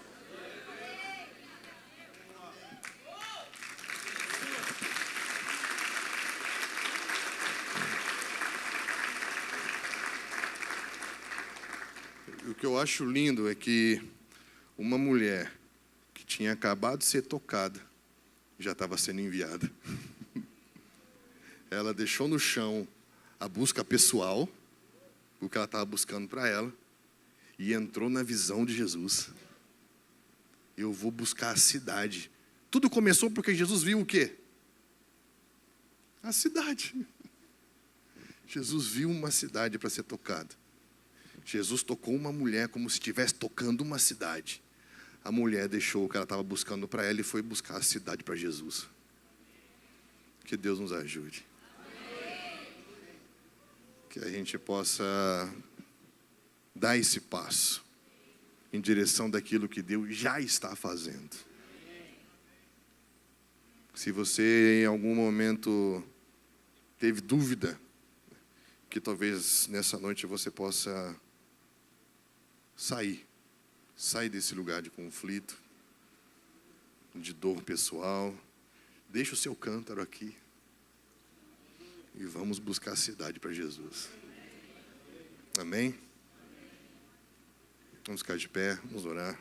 O que eu acho lindo é que uma mulher que tinha acabado de ser tocada já estava sendo enviada. Ela deixou no chão a busca pessoal, o que ela estava buscando para ela, e entrou na visão de Jesus. Eu vou buscar a cidade. Tudo começou porque Jesus viu o quê? A cidade. Jesus viu uma cidade para ser tocada. Jesus tocou uma mulher como se estivesse tocando uma cidade. A mulher deixou o que ela estava buscando para ela e foi buscar a cidade para Jesus. Que Deus nos ajude. Que a gente possa dar esse passo em direção daquilo que Deus já está fazendo. Se você em algum momento teve dúvida, que talvez nessa noite você possa sair desse lugar de conflito, de dor pessoal. Deixa o seu cântaro aqui e vamos buscar a cidade para Jesus. Amém? Vamos ficar de pé, vamos orar.